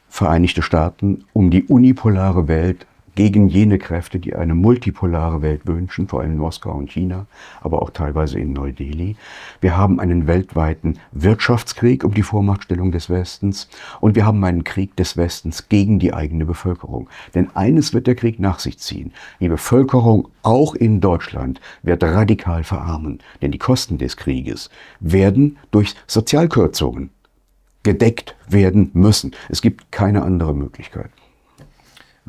Vereinigte Staaten um die unipolare Welt gegen jene Kräfte, die eine multipolare Welt wünschen, vor allem in Moskau und China, aber auch teilweise in Neu-Delhi. Wir haben einen weltweiten Wirtschaftskrieg um die Vormachtstellung des Westens und wir haben einen Krieg des Westens gegen die eigene Bevölkerung. Denn eines wird der Krieg nach sich ziehen. Die Bevölkerung, auch in Deutschland, wird radikal verarmen. Denn die Kosten des Krieges werden durch Sozialkürzungen gedeckt werden müssen. Es gibt keine andere Möglichkeit.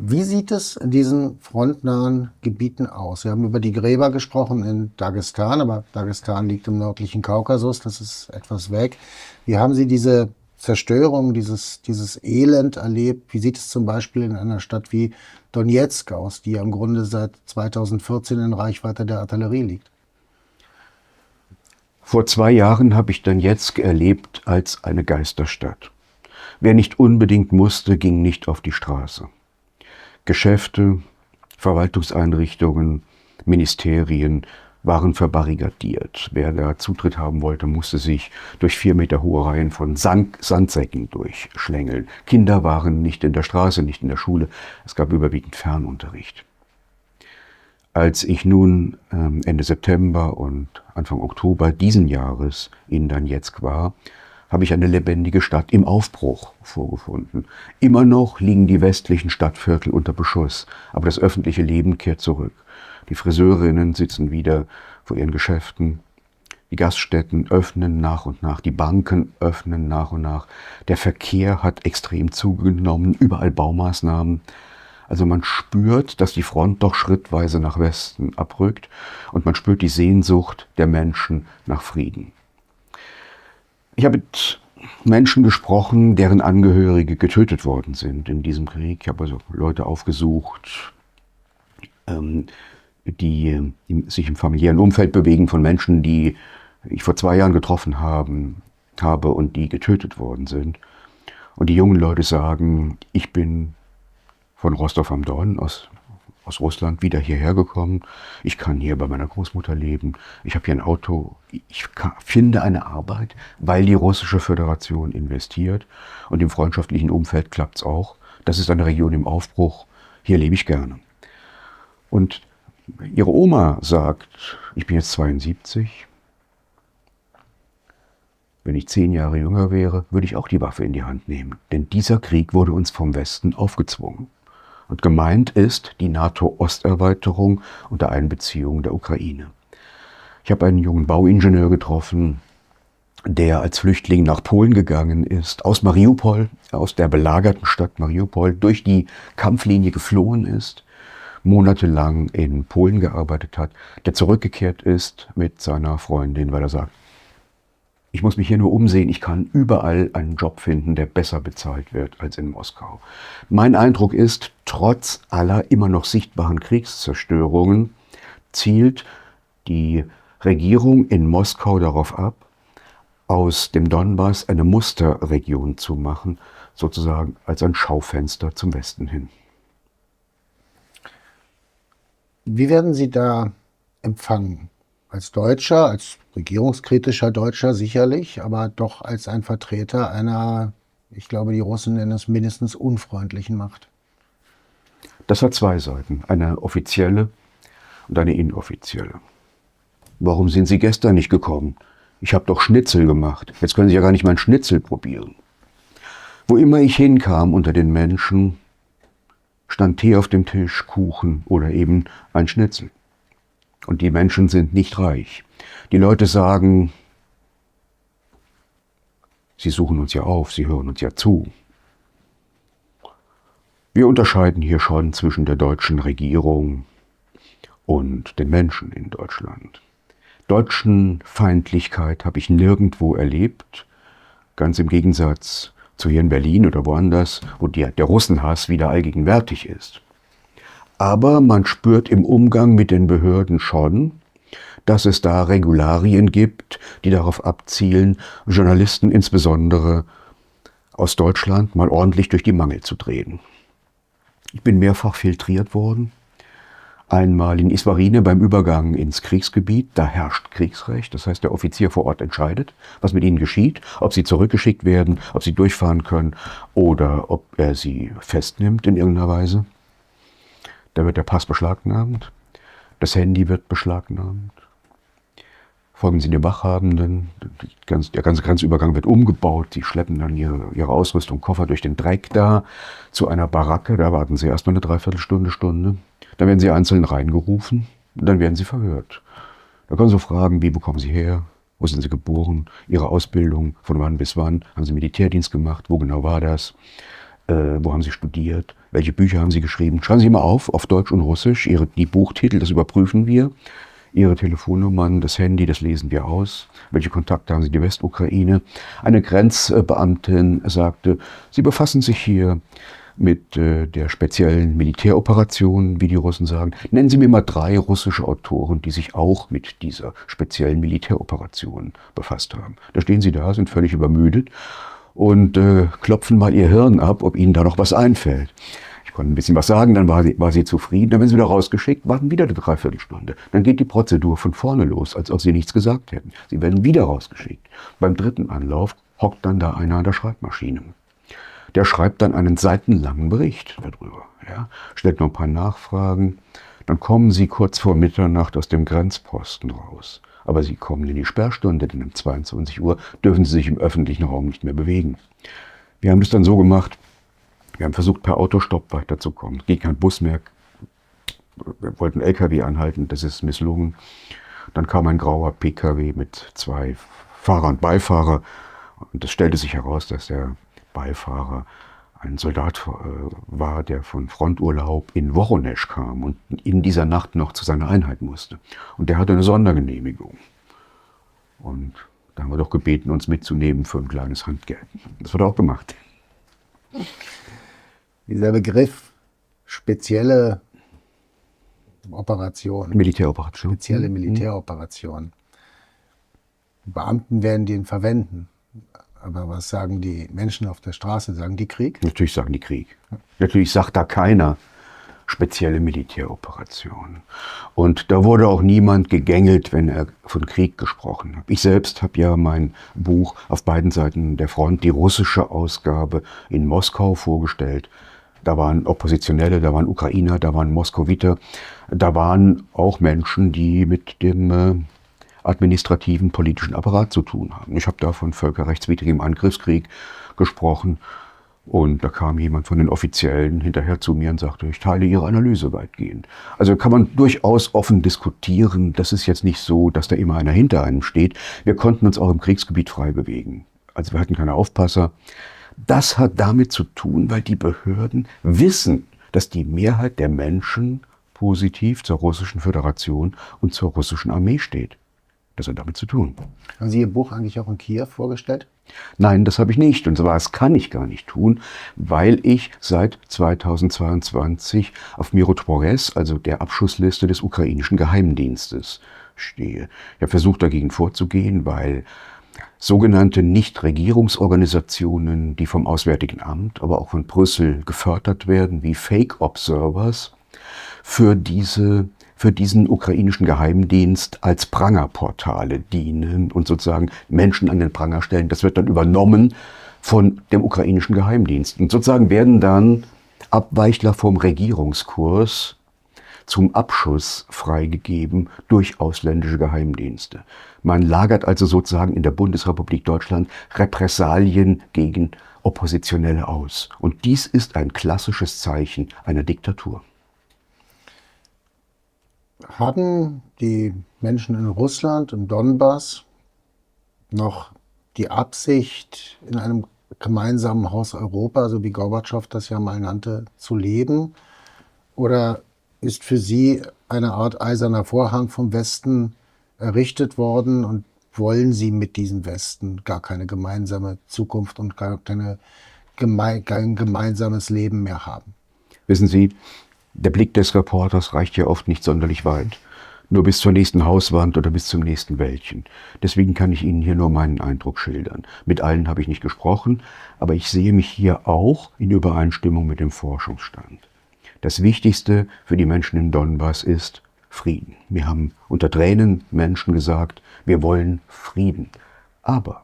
Wie sieht es in diesen frontnahen Gebieten aus? Wir haben über die Gräber gesprochen in Dagestan, aber Dagestan liegt im nördlichen Kaukasus, das ist etwas weg. Wie haben Sie diese Zerstörung, dieses Elend erlebt? Wie sieht es zum Beispiel in einer Stadt wie Donezk aus, die ja im Grunde seit 2014 in Reichweite der Artillerie liegt? Vor 2 Jahren habe ich Donezk erlebt als eine Geisterstadt. Wer nicht unbedingt musste, ging nicht auf die Straße. Geschäfte, Verwaltungseinrichtungen, Ministerien waren verbarrikadiert. Wer da Zutritt haben wollte, musste sich durch 4 Meter hohe Reihen von Sandsäcken durchschlängeln. Kinder waren nicht in der Straße, nicht in der Schule. Es gab überwiegend Fernunterricht. Als ich nun Ende September und Anfang Oktober diesen Jahres in Donezk war, habe ich eine lebendige Stadt im Aufbruch vorgefunden. Immer noch liegen die westlichen Stadtviertel unter Beschuss, aber das öffentliche Leben kehrt zurück. Die Friseurinnen sitzen wieder vor ihren Geschäften, die Gaststätten öffnen nach und nach, die Banken öffnen nach und nach. Der Verkehr hat extrem zugenommen, überall Baumaßnahmen. Also man spürt, dass die Front doch schrittweise nach Westen abrückt und man spürt die Sehnsucht der Menschen nach Frieden. Ich habe mit Menschen gesprochen, deren Angehörige getötet worden sind in diesem Krieg. Ich habe also Leute aufgesucht, die sich im familiären Umfeld bewegen von Menschen, die ich vor 2 Jahren getroffen habe und die getötet worden sind. Und die jungen Leute sagen, ich bin von Rostov am Don aus Russland wieder hierher gekommen. Ich kann hier bei meiner Großmutter leben. Ich habe hier ein Auto. Ich finde eine Arbeit, weil die Russische Föderation investiert. Und im freundschaftlichen Umfeld klappt es auch. Das ist eine Region im Aufbruch. Hier lebe ich gerne. Und ihre Oma sagt, ich bin jetzt 72. Wenn ich 10 Jahre jünger wäre, würde ich auch die Waffe in die Hand nehmen. Denn dieser Krieg wurde uns vom Westen aufgezwungen. Und gemeint ist die NATO-Osterweiterung unter Einbeziehung der Ukraine. Ich habe einen jungen Bauingenieur getroffen, der als Flüchtling nach Polen gegangen ist, aus Mariupol, aus der belagerten Stadt Mariupol, durch die Kampflinie geflohen ist, monatelang in Polen gearbeitet hat, der zurückgekehrt ist mit seiner Freundin, weil er sagt, ich muss mich hier nur umsehen, ich kann überall einen Job finden, der besser bezahlt wird als in Moskau. Mein Eindruck ist, trotz aller immer noch sichtbaren Kriegszerstörungen zielt die Regierung in Moskau darauf ab, aus dem Donbass eine Musterregion zu machen, sozusagen als ein Schaufenster zum Westen hin. Wie werden Sie da empfangen? Als Deutscher, als regierungskritischer Deutscher sicherlich, aber doch als ein Vertreter einer, ich glaube, die Russen nennen es mindestens unfreundlichen Macht. Das hat 2 Seiten, eine offizielle und eine inoffizielle. Warum sind Sie gestern nicht gekommen? Ich habe doch Schnitzel gemacht. Jetzt können Sie ja gar nicht mein Schnitzel probieren. Wo immer ich hinkam unter den Menschen, stand Tee auf dem Tisch, Kuchen oder eben ein Schnitzel. Und die Menschen sind nicht reich. Die Leute sagen, sie suchen uns ja auf, sie hören uns ja zu. Wir unterscheiden hier schon zwischen der deutschen Regierung und den Menschen in Deutschland. Deutschenfeindlichkeit habe ich nirgendwo erlebt, ganz im Gegensatz zu hier in Berlin oder woanders, wo der Russenhass wieder allgegenwärtig ist. Aber man spürt im Umgang mit den Behörden schon, dass es da Regularien gibt, die darauf abzielen, Journalisten insbesondere aus Deutschland mal ordentlich durch die Mangel zu drehen. Ich bin mehrfach filtriert worden. Einmal in Iswarine beim Übergang ins Kriegsgebiet, da herrscht Kriegsrecht. Das heißt, der Offizier vor Ort entscheidet, was mit ihnen geschieht, ob sie zurückgeschickt werden, ob sie durchfahren können oder ob er sie festnimmt in irgendeiner Weise. Da wird der Pass beschlagnahmt, das Handy wird beschlagnahmt. Folgen Sie den Wachhabenden, der ganze Grenzübergang wird umgebaut, sie schleppen dann ihre Ausrüstung, Koffer durch den Dreck da zu einer Baracke, da warten sie erstmal eine Dreiviertelstunde. Dann werden sie einzeln reingerufen und dann werden sie verhört. Da können Sie fragen, wie bekommen Sie her, wo sind Sie geboren, Ihre Ausbildung, von wann bis wann, haben Sie Militärdienst gemacht, wo genau war das? Wo haben Sie studiert? Welche Bücher haben Sie geschrieben? Schreiben Sie mal auf Deutsch und Russisch, die Buchtitel, das überprüfen wir. Ihre Telefonnummern, das Handy, das lesen wir aus. Welche Kontakte haben Sie in die Westukraine? Eine Grenzbeamtin sagte, Sie befassen sich hier mit der speziellen Militäroperation, wie die Russen sagen. Nennen Sie mir mal 3 russische Autoren, die sich auch mit dieser speziellen Militäroperation befasst haben. Da stehen Sie da, sind völlig übermüdet und klopfen mal Ihr Hirn ab, ob Ihnen da noch was einfällt. Ich konnten ein bisschen was sagen, dann war sie zufrieden, dann werden sie wieder rausgeschickt, warten wieder eine Dreiviertelstunde. Dann geht die Prozedur von vorne los, als ob sie nichts gesagt hätten. Sie werden wieder rausgeschickt. Beim dritten Anlauf hockt dann da einer an der Schreibmaschine. Der schreibt dann einen seitenlangen Bericht darüber, ja, stellt noch ein paar Nachfragen. Dann kommen sie kurz vor Mitternacht aus dem Grenzposten raus. Aber sie kommen in die Sperrstunde, denn um 22 Uhr dürfen sie sich im öffentlichen Raum nicht mehr bewegen. Wir haben das dann so gemacht, wir haben versucht, per Autostopp weiterzukommen. Es ging kein Bus mehr. Wir wollten LKW anhalten, das ist misslungen. Dann kam ein grauer PKW mit 2 Fahrer und Beifahrer. Und es stellte sich heraus, dass der Beifahrer ein Soldat war, der von Fronturlaub in Woronesch kam und in dieser Nacht noch zu seiner Einheit musste. Und der hatte eine Sondergenehmigung. Und da haben wir doch gebeten, uns mitzunehmen für ein kleines Handgeld. Das wird auch gemacht. Dieser Begriff spezielle Operation. Militäroperation. Spezielle Militäroperation. Beamten werden den verwenden. Aber was sagen die Menschen auf der Straße? Sagen die Krieg? Natürlich sagen die Krieg. Natürlich sagt da keiner spezielle Militäroperation. Und da wurde auch niemand gegängelt, wenn er von Krieg gesprochen hat. Ich selbst habe ja mein Buch auf beiden Seiten der Front, die russische Ausgabe, in Moskau vorgestellt. Da waren Oppositionelle, da waren Ukrainer, da waren Moskowiter, da waren auch Menschen, die mit dem administrativen politischen Apparat zu tun haben. Ich habe da von völkerrechtswidrigem Angriffskrieg gesprochen und da kam jemand von den Offiziellen hinterher zu mir und sagte, ich teile Ihre Analyse weitgehend. Also kann man durchaus offen diskutieren. Das ist jetzt nicht so, dass da immer einer hinter einem steht. Wir konnten uns auch im Kriegsgebiet frei bewegen. Also wir hatten keine Aufpasser. Das hat damit zu tun, weil die Behörden wissen, dass die Mehrheit der Menschen positiv zur Russischen Föderation und zur russischen Armee steht. Das hat damit zu tun. Haben Sie Ihr Buch eigentlich auch in Kiew vorgestellt? Nein, das habe ich nicht. Und zwar, das kann ich gar nicht tun, weil ich seit 2022 auf Mirotvorez, also der Abschussliste des ukrainischen Geheimdienstes, stehe. Ich habe versucht, dagegen vorzugehen, weil sogenannte Nichtregierungsorganisationen, die vom Auswärtigen Amt, aber auch von Brüssel gefördert werden, wie Fake Observers, für diesen ukrainischen Geheimdienst als Prangerportale dienen und sozusagen Menschen an den Pranger stellen. Das wird dann übernommen von dem ukrainischen Geheimdienst. Und sozusagen werden dann Abweichler vom Regierungskurs zum Abschuss freigegeben durch ausländische Geheimdienste. Man lagert also sozusagen in der Bundesrepublik Deutschland Repressalien gegen Oppositionelle aus. Und dies ist ein klassisches Zeichen einer Diktatur. Haben die Menschen in Russland, im Donbass, noch die Absicht, in einem gemeinsamen Haus Europa, so wie Gorbatschow das ja mal nannte, zu leben? Oder ist für sie eine Art eiserner Vorhang vom Westen errichtet worden und wollen sie mit diesem Westen gar keine gemeinsame Zukunft und gar kein gemeinsames Leben mehr haben? Wissen Sie, der Blick des Reporters reicht ja oft nicht sonderlich weit. Nur bis zur nächsten Hauswand oder bis zum nächsten Wäldchen. Deswegen kann ich Ihnen hier nur meinen Eindruck schildern. Mit allen habe ich nicht gesprochen, aber ich sehe mich hier auch in Übereinstimmung mit dem Forschungsstand. Das Wichtigste für die Menschen im Donbass ist Frieden. Wir haben unter Tränen Menschen gesagt, wir wollen Frieden. Aber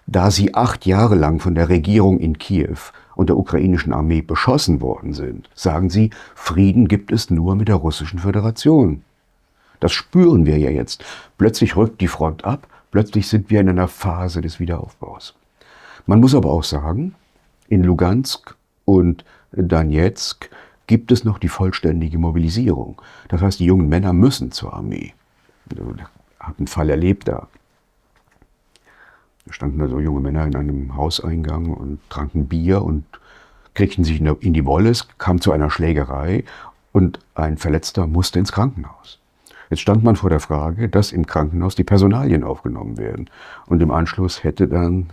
da sie 8 Jahre lang von der Regierung in Kiew und der ukrainischen Armee beschossen worden sind, sagen sie, Frieden gibt es nur mit der Russischen Föderation. Das spüren wir ja jetzt. Plötzlich rückt die Front ab, plötzlich sind wir in einer Phase des Wiederaufbaus. Man muss aber auch sagen, in Lugansk und Donetsk gibt es noch die vollständige Mobilisierung. Das heißt, die jungen Männer müssen zur Armee. Ich habe einen Fall erlebt da. Da standen da so junge Männer in einem Hauseingang und tranken Bier und kriegten sich in die Wolle. Es kam zu einer Schlägerei und ein Verletzter musste ins Krankenhaus. Jetzt stand man vor der Frage, dass im Krankenhaus die Personalien aufgenommen werden. Und im Anschluss hätte dann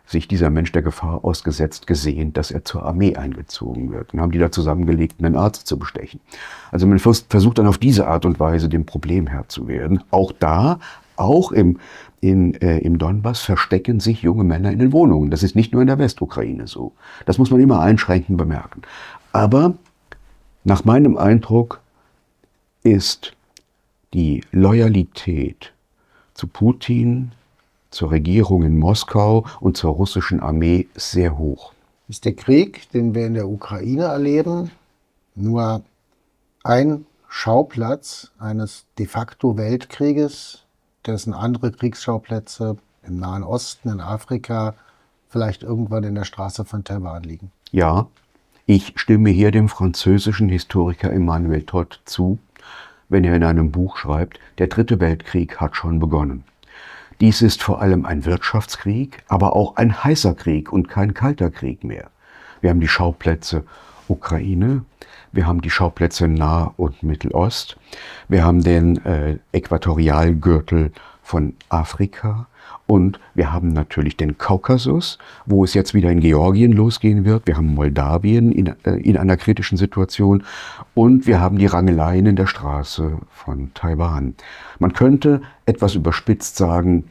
sich dieser Mensch der Gefahr ausgesetzt gesehen, dass er zur Armee eingezogen wird. Dann haben die da zusammengelegt, einen Arzt zu bestechen. Also man versucht dann auf diese Art und Weise dem Problem Herr zu werden. Auch da, auch im Donbass verstecken sich junge Männer in den Wohnungen. Das ist nicht nur in der Westukraine so. Das muss man immer einschränkend bemerken. Aber nach meinem Eindruck ist die Loyalität zu Putin, zur Regierung in Moskau und zur russischen Armee sehr hoch. Ist der Krieg, den wir in der Ukraine erleben, nur ein Schauplatz eines de facto Weltkrieges, dessen andere Kriegsschauplätze im Nahen Osten, in Afrika, vielleicht irgendwann in der Straße von Taiwan liegen? Ja, ich stimme hier dem französischen Historiker Emmanuel Todd zu, wenn er in einem Buch schreibt, der Dritte Weltkrieg hat schon begonnen. Dies ist vor allem ein Wirtschaftskrieg, aber auch ein heißer Krieg und kein kalter Krieg mehr. Wir haben die Schauplätze Ukraine, wir haben die Schauplätze Nah- und Mittelost, wir haben den Äquatorialgürtel von Afrika und wir haben natürlich den Kaukasus, wo es jetzt wieder in Georgien losgehen wird. Wir haben Moldawien in einer kritischen Situation und wir haben die Rangeleien in der Straße von Taiwan. Man könnte etwas überspitzt sagen,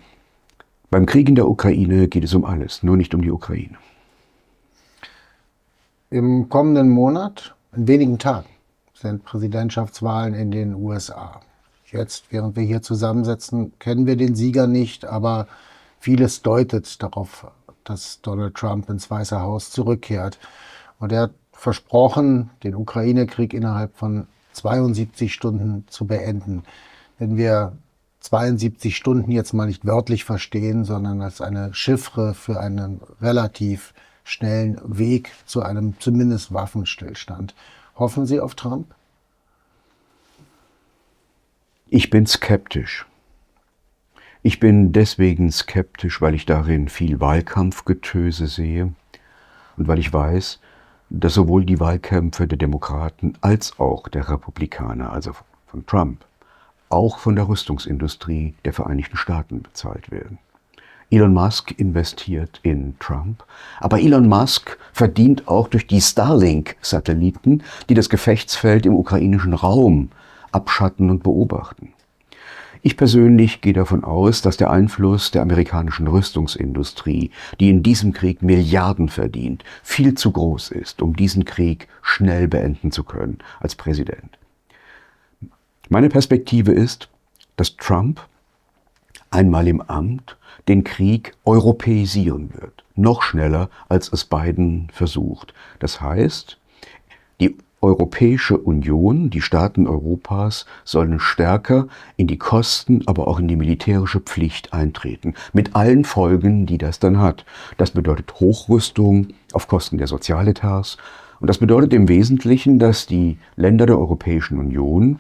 beim Krieg in der Ukraine geht es um alles, nur nicht um die Ukraine. Im kommenden Monat, in wenigen Tagen, sind Präsidentschaftswahlen in den USA. Jetzt, während wir hier zusammensitzen, kennen wir den Sieger nicht, aber vieles deutet darauf, dass Donald Trump ins Weiße Haus zurückkehrt. Und er hat versprochen, den Ukraine-Krieg innerhalb von 72 Stunden zu beenden. Wenn wir 72 Stunden jetzt mal nicht wörtlich verstehen, sondern als eine Chiffre für einen relativ schnellen Weg zu einem zumindest Waffenstillstand. Hoffen Sie auf Trump? Ich bin skeptisch. Ich bin deswegen skeptisch, weil ich darin viel Wahlkampfgetöse sehe und weil ich weiß, dass sowohl die Wahlkämpfe der Demokraten als auch der Republikaner, also von Trump, auch von der Rüstungsindustrie der Vereinigten Staaten bezahlt werden. Elon Musk investiert in Trump, aber Elon Musk verdient auch durch die Starlink-Satelliten, die das Gefechtsfeld im ukrainischen Raum abschatten und beobachten. Ich persönlich gehe davon aus, dass der Einfluss der amerikanischen Rüstungsindustrie, die in diesem Krieg Milliarden verdient, viel zu groß ist, um diesen Krieg schnell beenden zu können als Präsident. Meine Perspektive ist, dass Trump einmal im Amt den Krieg europäisieren wird, noch schneller, als es Biden versucht. Das heißt, die Europäische Union, die Staaten Europas, sollen stärker in die Kosten, aber auch in die militärische Pflicht eintreten, mit allen Folgen, die das dann hat. Das bedeutet Hochrüstung auf Kosten der Sozialetats und das bedeutet im Wesentlichen, dass die Länder der Europäischen Union,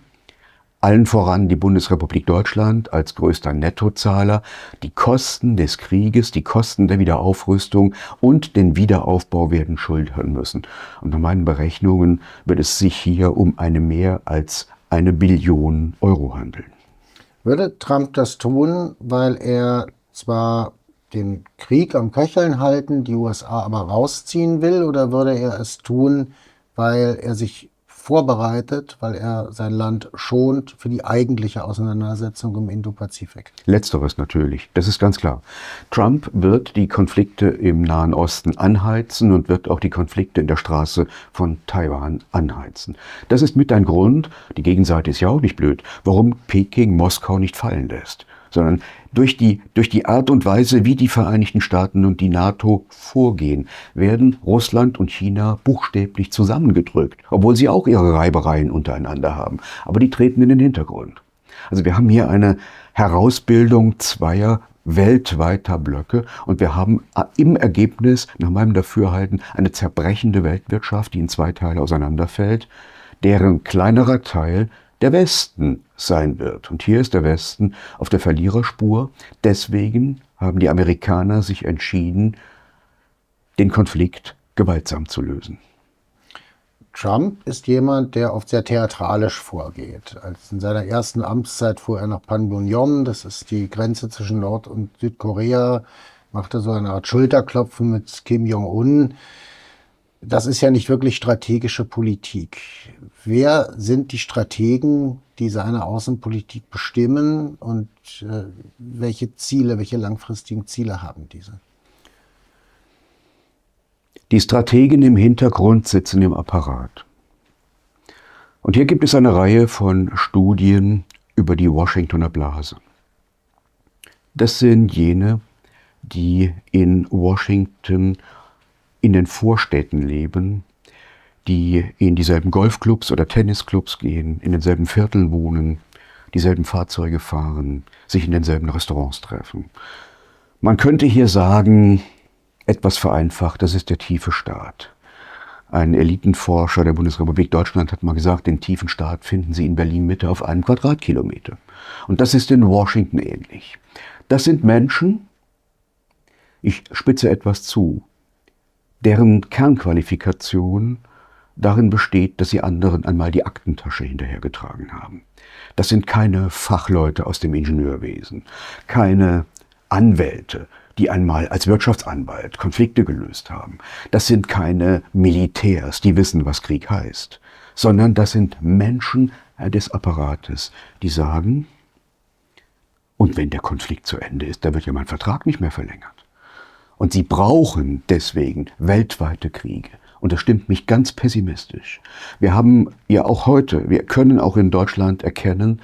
allen voran die Bundesrepublik Deutschland als größter Nettozahler, die Kosten des Krieges, die Kosten der Wiederaufrüstung und den Wiederaufbau werden schultern müssen. Und nach meinen Berechnungen wird es sich hier um eine mehr als 1 Billion Euro handeln. Würde Trump das tun, weil er zwar den Krieg am Köcheln halten, die USA aber rausziehen will, oder würde er es tun, weil er sich vorbereitet, weil er sein Land schont für die eigentliche Auseinandersetzung im Indopazifik? Letzteres natürlich, das ist ganz klar. Trump wird die Konflikte im Nahen Osten anheizen und wird auch die Konflikte in der Straße von Taiwan anheizen. Das ist mit ein Grund, die Gegenseite ist ja auch nicht blöd, warum Peking Moskau nicht fallen lässt, sondern durch die Art und Weise, wie die Vereinigten Staaten und die NATO vorgehen, werden Russland und China buchstäblich zusammengedrückt, obwohl sie auch ihre Reibereien untereinander haben. Aber die treten in den Hintergrund. Also wir haben hier eine Herausbildung zweier weltweiter Blöcke und wir haben im Ergebnis, nach meinem Dafürhalten, eine zerbrechende Weltwirtschaft, die in 2 Teile auseinanderfällt, deren kleinerer Teil der Westen sein wird. Und hier ist der Westen auf der Verliererspur. Deswegen haben die Amerikaner sich entschieden, den Konflikt gewaltsam zu lösen. Trump ist jemand, der oft sehr theatralisch vorgeht. Als in seiner ersten Amtszeit fuhr er nach Panmunjom, das ist die Grenze zwischen Nord- und Südkorea, machte so eine Art Schulterklopfen mit Kim Jong-un. Das ist ja nicht wirklich strategische Politik. Wer sind die Strategen, die seine Außenpolitik bestimmen und welche langfristigen Ziele haben diese? Die Strategen im Hintergrund sitzen im Apparat. Und hier gibt es eine Reihe von Studien über die Washingtoner Blase. Das sind jene, die in Washington in den Vorstädten leben, die in dieselben Golfclubs oder Tennisclubs gehen, in denselben Vierteln wohnen, dieselben Fahrzeuge fahren, sich in denselben Restaurants treffen. Man könnte hier sagen, etwas vereinfacht, das ist der tiefe Staat. Ein Elitenforscher der Bundesrepublik Deutschland hat mal gesagt, den tiefen Staat finden Sie in Berlin-Mitte auf einem Quadratkilometer. Und das ist in Washington ähnlich. Das sind Menschen, ich spitze etwas zu, deren Kernqualifikation darin besteht, dass sie anderen einmal die Aktentasche hinterhergetragen haben. Das sind keine Fachleute aus dem Ingenieurwesen, keine Anwälte, die einmal als Wirtschaftsanwalt Konflikte gelöst haben. Das sind keine Militärs, die wissen, was Krieg heißt, sondern das sind Menschen des Apparates, die sagen, und wenn der Konflikt zu Ende ist, da wird ja mein Vertrag nicht mehr verlängert. Und sie brauchen deswegen weltweite Kriege. Und das stimmt mich ganz pessimistisch. Wir haben ja auch heute, wir können auch in Deutschland erkennen,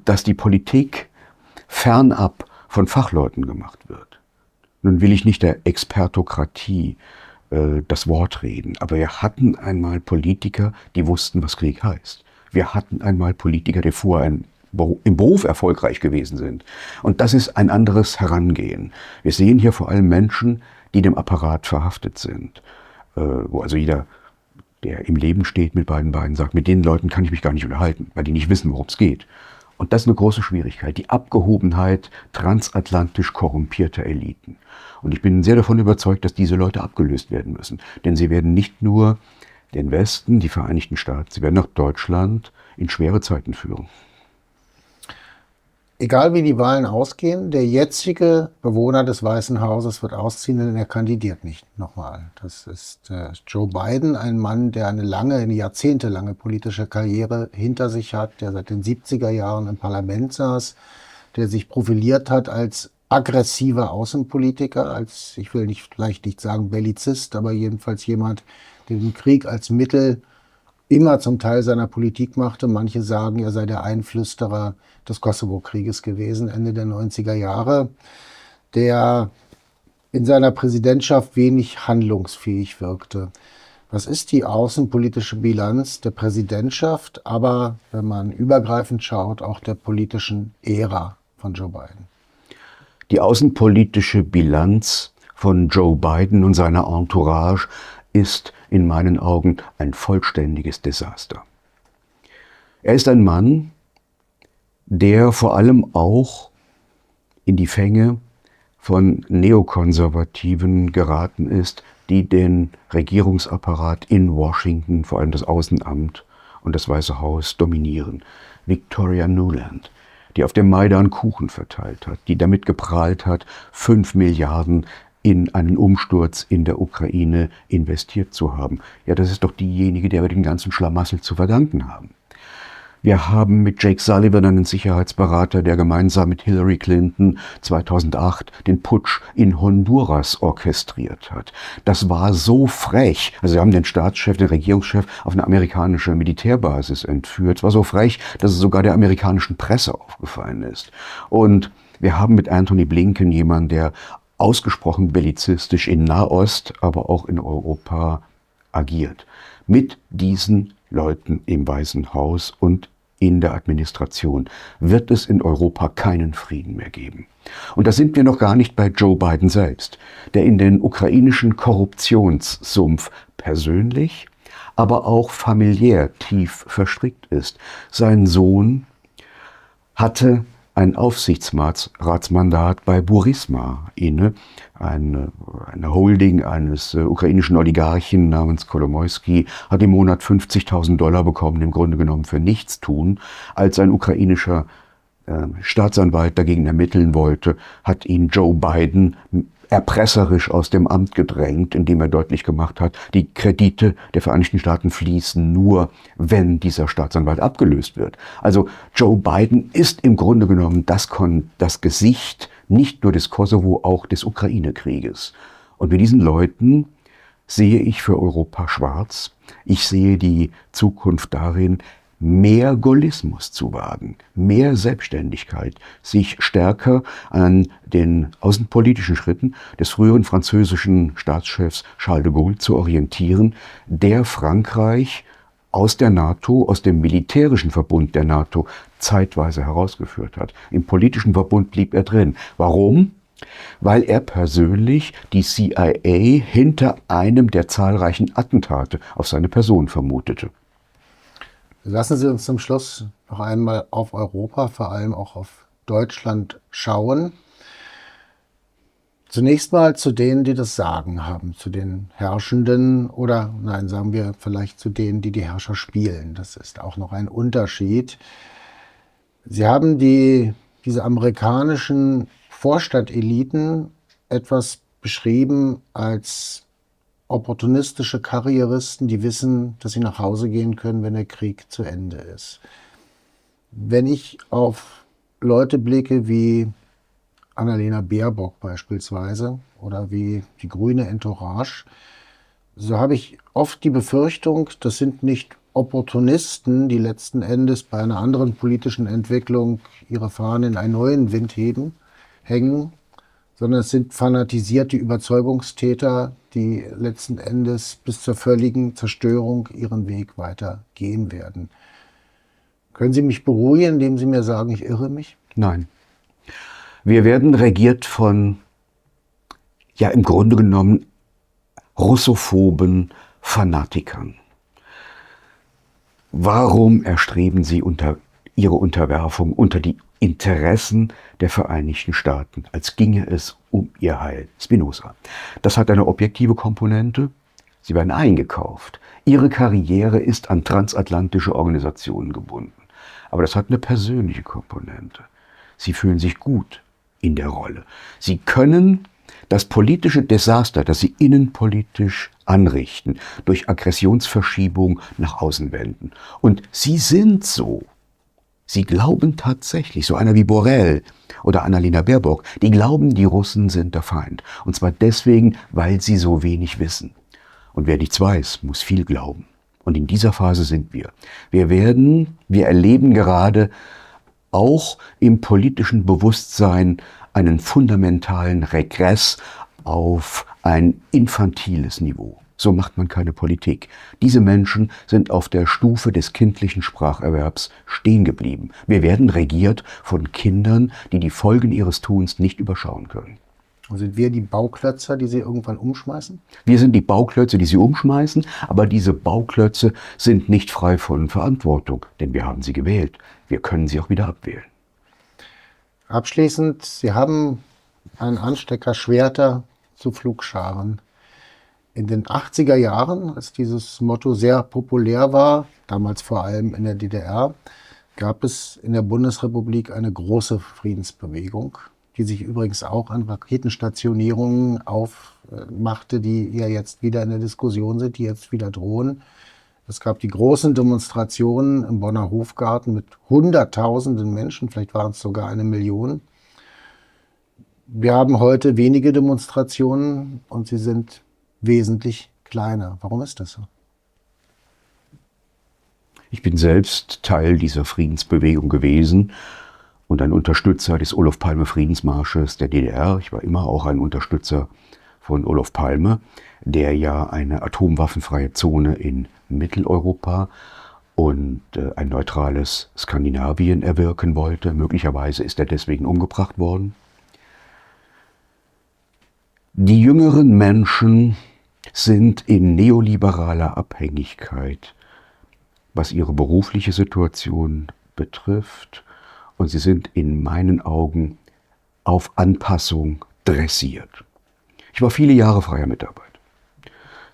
dass die Politik fernab von Fachleuten gemacht wird. Nun will ich nicht der Expertokratie das Wort reden, aber wir hatten einmal Politiker, die wussten, was Krieg heißt. Wir hatten einmal Politiker, die vorher im Beruf erfolgreich gewesen sind. Und das ist ein anderes Herangehen. Wir sehen hier vor allem Menschen, die dem Apparat verhaftet sind. Wo also jeder, der im Leben steht mit beiden Beinen, sagt, mit den Leuten kann ich mich gar nicht unterhalten, weil die nicht wissen, worum es geht. Und das ist eine große Schwierigkeit, die Abgehobenheit transatlantisch korrumpierter Eliten. Und ich bin sehr davon überzeugt, dass diese Leute abgelöst werden müssen. Denn sie werden nicht nur den Westen, die Vereinigten Staaten, sie werden auch Deutschland in schwere Zeiten führen. Egal wie die Wahlen ausgehen, der jetzige Bewohner des Weißen Hauses wird ausziehen, denn er kandidiert nicht nochmal. Das ist Joe Biden, ein Mann, der eine jahrzehntelange politische Karriere hinter sich hat, der seit den 70er Jahren im Parlament saß, der sich profiliert hat als aggressiver Außenpolitiker, als, ich will vielleicht nicht sagen Bellizist, aber jedenfalls jemand, der den Krieg als Mittel immer zum Teil seiner Politik machte. Manche sagen, er sei der Einflüsterer des Kosovo-Krieges gewesen, Ende der 90er Jahre, der in seiner Präsidentschaft wenig handlungsfähig wirkte. Was ist die außenpolitische Bilanz der Präsidentschaft, aber wenn man übergreifend schaut, auch der politischen Ära von Joe Biden? Die außenpolitische Bilanz von Joe Biden und seiner Entourage ist in meinen Augen ein vollständiges Desaster. Er ist ein Mann, der vor allem auch in die Fänge von Neokonservativen geraten ist, die den Regierungsapparat in Washington, vor allem das Außenamt und das Weiße Haus, dominieren. Victoria Nuland, die auf dem Maidan Kuchen verteilt hat, die damit geprahlt hat, 5 Milliarden in einen Umsturz in der Ukraine investiert zu haben. Ja, das ist doch diejenige, der wir den ganzen Schlamassel zu verdanken haben. Wir haben mit Jake Sullivan einen Sicherheitsberater, der gemeinsam mit Hillary Clinton 2008 den Putsch in Honduras orchestriert hat. Das war so frech. Also wir haben den Staatschef, den Regierungschef auf eine amerikanische Militärbasis entführt. Es war so frech, dass es sogar der amerikanischen Presse aufgefallen ist. Und wir haben mit Anthony Blinken jemanden, der ausgesprochen bellizistisch in Nahost, aber auch in Europa agiert. Mit diesen Leuten im Weißen Haus und in der Administration wird es in Europa keinen Frieden mehr geben. Und da sind wir noch gar nicht bei Joe Biden selbst, der in den ukrainischen Korruptionssumpf persönlich, aber auch familiär tief verstrickt ist. Sein Sohn hatte ein Aufsichtsratsmandat bei Burisma inne, eine Holding eines ukrainischen Oligarchen namens Kolomoisky, hat im Monat $50.000 bekommen, im Grunde genommen für nichts tun. Als ein ukrainischer Staatsanwalt dagegen ermitteln wollte, hat ihn Joe Biden erpresserisch aus dem Amt gedrängt, indem er deutlich gemacht hat, die Kredite der Vereinigten Staaten fließen nur, wenn dieser Staatsanwalt abgelöst wird. Also Joe Biden ist im Grunde genommen das Gesicht nicht nur des Kosovo, auch des Ukraine-Krieges. Und mit diesen Leuten sehe ich für Europa schwarz. Ich sehe die Zukunft darin, mehr Gaullismus zu wagen, mehr Selbstständigkeit, sich stärker an den außenpolitischen Schritten des früheren französischen Staatschefs Charles de Gaulle zu orientieren, der Frankreich aus der NATO, aus dem militärischen Verbund der NATO zeitweise herausgeführt hat. Im politischen Verbund blieb er drin. Warum? Weil er persönlich die CIA hinter einem der zahlreichen Attentate auf seine Person vermutete. Lassen Sie uns zum Schluss noch einmal auf Europa, vor allem auch auf Deutschland schauen. Zunächst mal zu denen, die das Sagen haben, zu den Herrschenden oder, nein, sagen wir vielleicht zu denen, die die Herrscher spielen. Das ist auch noch ein Unterschied. Sie haben diese amerikanischen Vorstadteliten etwas beschrieben als opportunistische Karrieristen, die wissen, dass sie nach Hause gehen können, wenn der Krieg zu Ende ist. Wenn ich auf Leute blicke wie Annalena Baerbock beispielsweise oder wie die grüne Entourage, so habe ich oft die Befürchtung, das sind nicht Opportunisten, die letzten Endes bei einer anderen politischen Entwicklung ihre Fahnen in einen neuen Wind hängen, sondern es sind fanatisierte Überzeugungstäter, die letzten Endes bis zur völligen Zerstörung ihren Weg weiter gehen werden. Können Sie mich beruhigen, indem Sie mir sagen, ich irre mich? Nein. Wir werden regiert von, ja im Grunde genommen, russophoben Fanatikern. Warum erstreben sie ihre Unterwerfung unter die Interessen der Vereinigten Staaten, als ginge es um ihr Heil? Spinoza. Das hat eine objektive Komponente. Sie werden eingekauft. Ihre Karriere ist an transatlantische Organisationen gebunden. Aber das hat eine persönliche Komponente. Sie fühlen sich gut in der Rolle. Sie können das politische Desaster, das sie innenpolitisch anrichten, durch Aggressionsverschiebung nach außen wenden. Und sie sind so. Sie glauben tatsächlich, so einer wie Borrell oder Annalena Baerbock, die glauben, die Russen sind der Feind. Und zwar deswegen, weil sie so wenig wissen. Und wer nichts weiß, muss viel glauben. Und in dieser Phase sind wir. Wir erleben gerade auch im politischen Bewusstsein einen fundamentalen Regress auf ein infantiles Niveau. So macht man keine Politik. Diese Menschen sind auf der Stufe des kindlichen Spracherwerbs stehen geblieben. Wir werden regiert von Kindern, die die Folgen ihres Tuns nicht überschauen können. Und sind wir die Bauklötzer, die sie irgendwann umschmeißen? Wir sind die Bauklötze, die sie umschmeißen, aber diese Bauklötze sind nicht frei von Verantwortung, denn wir haben sie gewählt. Wir können sie auch wieder abwählen. Abschließend, Sie haben einen Anstecker Schwerter zu Pflugscharen. In den 80er Jahren, als dieses Motto sehr populär war, damals vor allem in der DDR, gab es in der Bundesrepublik eine große Friedensbewegung, die sich übrigens auch an Raketenstationierungen aufmachte, die ja jetzt wieder in der Diskussion sind, die jetzt wieder drohen. Es gab die großen Demonstrationen im Bonner Hofgarten mit Hunderttausenden Menschen, vielleicht waren es sogar 1 Million. Wir haben heute wenige Demonstrationen und sie sind wesentlich kleiner. Warum ist das so? Ich bin selbst Teil dieser Friedensbewegung gewesen und ein Unterstützer des Olof Palme Friedensmarsches der DDR. Ich war immer auch ein Unterstützer von Olof Palme, der ja eine atomwaffenfreie Zone in Mitteleuropa und ein neutrales Skandinavien erwirken wollte. Möglicherweise ist er deswegen umgebracht worden. Die jüngeren Menschen sind in neoliberaler Abhängigkeit, was ihre berufliche Situation betrifft, und sie sind in meinen Augen auf Anpassung dressiert. Ich war viele Jahre freier Mitarbeiter.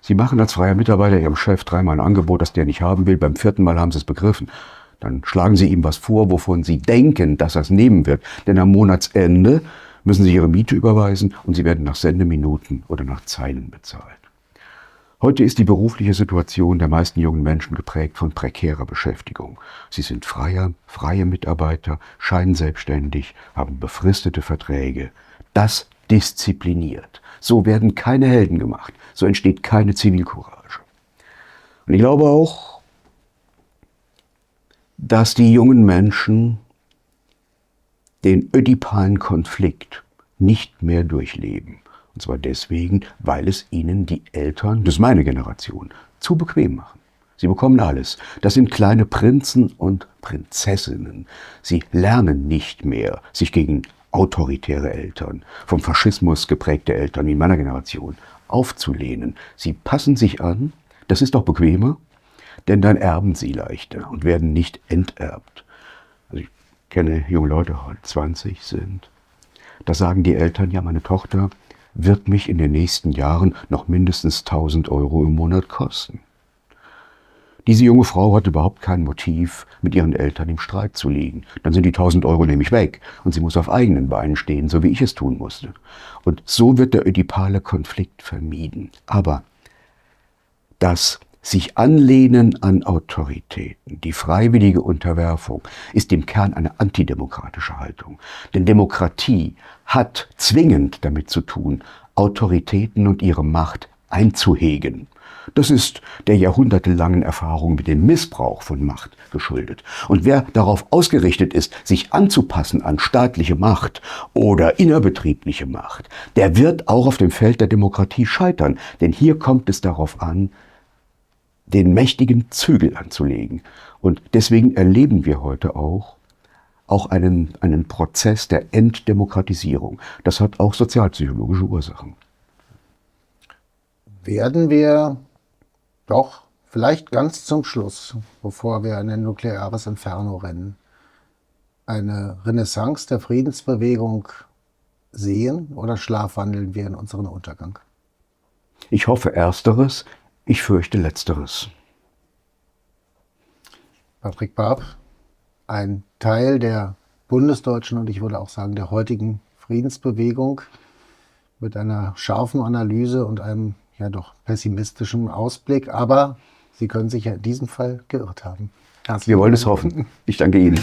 Sie machen als freier Mitarbeiter Ihrem Chef 3-mal ein Angebot, das der nicht haben will. Beim 4. Mal haben Sie es begriffen. Dann schlagen Sie ihm was vor, wovon Sie denken, dass er es nehmen wird. Denn am Monatsende müssen Sie Ihre Miete überweisen und Sie werden nach Sendeminuten oder nach Zeilen bezahlt. Heute ist die berufliche Situation der meisten jungen Menschen geprägt von prekärer Beschäftigung. Sie sind freie Mitarbeiter, scheinselbstständig, haben befristete Verträge. Das diszipliniert. So werden keine Helden gemacht. So entsteht keine Zivilcourage. Und ich glaube auch, dass die jungen Menschen den ödipalen Konflikt nicht mehr durchleben. Und zwar deswegen, weil es ihnen die Eltern, das ist meine Generation, zu bequem machen. Sie bekommen alles. Das sind kleine Prinzen und Prinzessinnen. Sie lernen nicht mehr, sich gegen autoritäre Eltern, vom Faschismus geprägte Eltern wie in meiner Generation aufzulehnen. Sie passen sich an, das ist doch bequemer, denn dann erben sie leichter und werden nicht enterbt. Also ich kenne junge Leute, die 20 sind. Da sagen die Eltern, ja, meine Tochter wird mich in den nächsten Jahren noch mindestens 1.000 € im Monat kosten. Diese junge Frau hat überhaupt kein Motiv, mit ihren Eltern im Streit zu liegen. Dann sind die 1.000 € nämlich weg und sie muss auf eigenen Beinen stehen, so wie ich es tun musste. Und so wird der ödipale Konflikt vermieden. Aber das sich anlehnen an Autoritäten, die freiwillige Unterwerfung, ist im Kern eine antidemokratische Haltung. Denn Demokratie hat zwingend damit zu tun, Autoritäten und ihre Macht einzuhegen. Das ist der jahrhundertelangen Erfahrung mit dem Missbrauch von Macht geschuldet. Und wer darauf ausgerichtet ist, sich anzupassen an staatliche Macht oder innerbetriebliche Macht, der wird auch auf dem Feld der Demokratie scheitern. Denn hier kommt es darauf an, den mächtigen Zügel anzulegen. Und deswegen erleben wir heute auch einen Prozess der Entdemokratisierung. Das hat auch sozialpsychologische Ursachen. Werden wir doch vielleicht ganz zum Schluss, bevor wir in ein nukleares Inferno rennen, eine Renaissance der Friedensbewegung sehen oder schlafwandeln wir in unseren Untergang? Ich hoffe Ersteres, ich fürchte Letzteres. Patrick Baab, ein Teil der bundesdeutschen und ich würde auch sagen der heutigen Friedensbewegung mit einer scharfen Analyse und einem ja doch pessimistischen Ausblick, aber Sie können sich ja in diesem Fall geirrt haben. Wir wollen es hoffen. Ich danke Ihnen.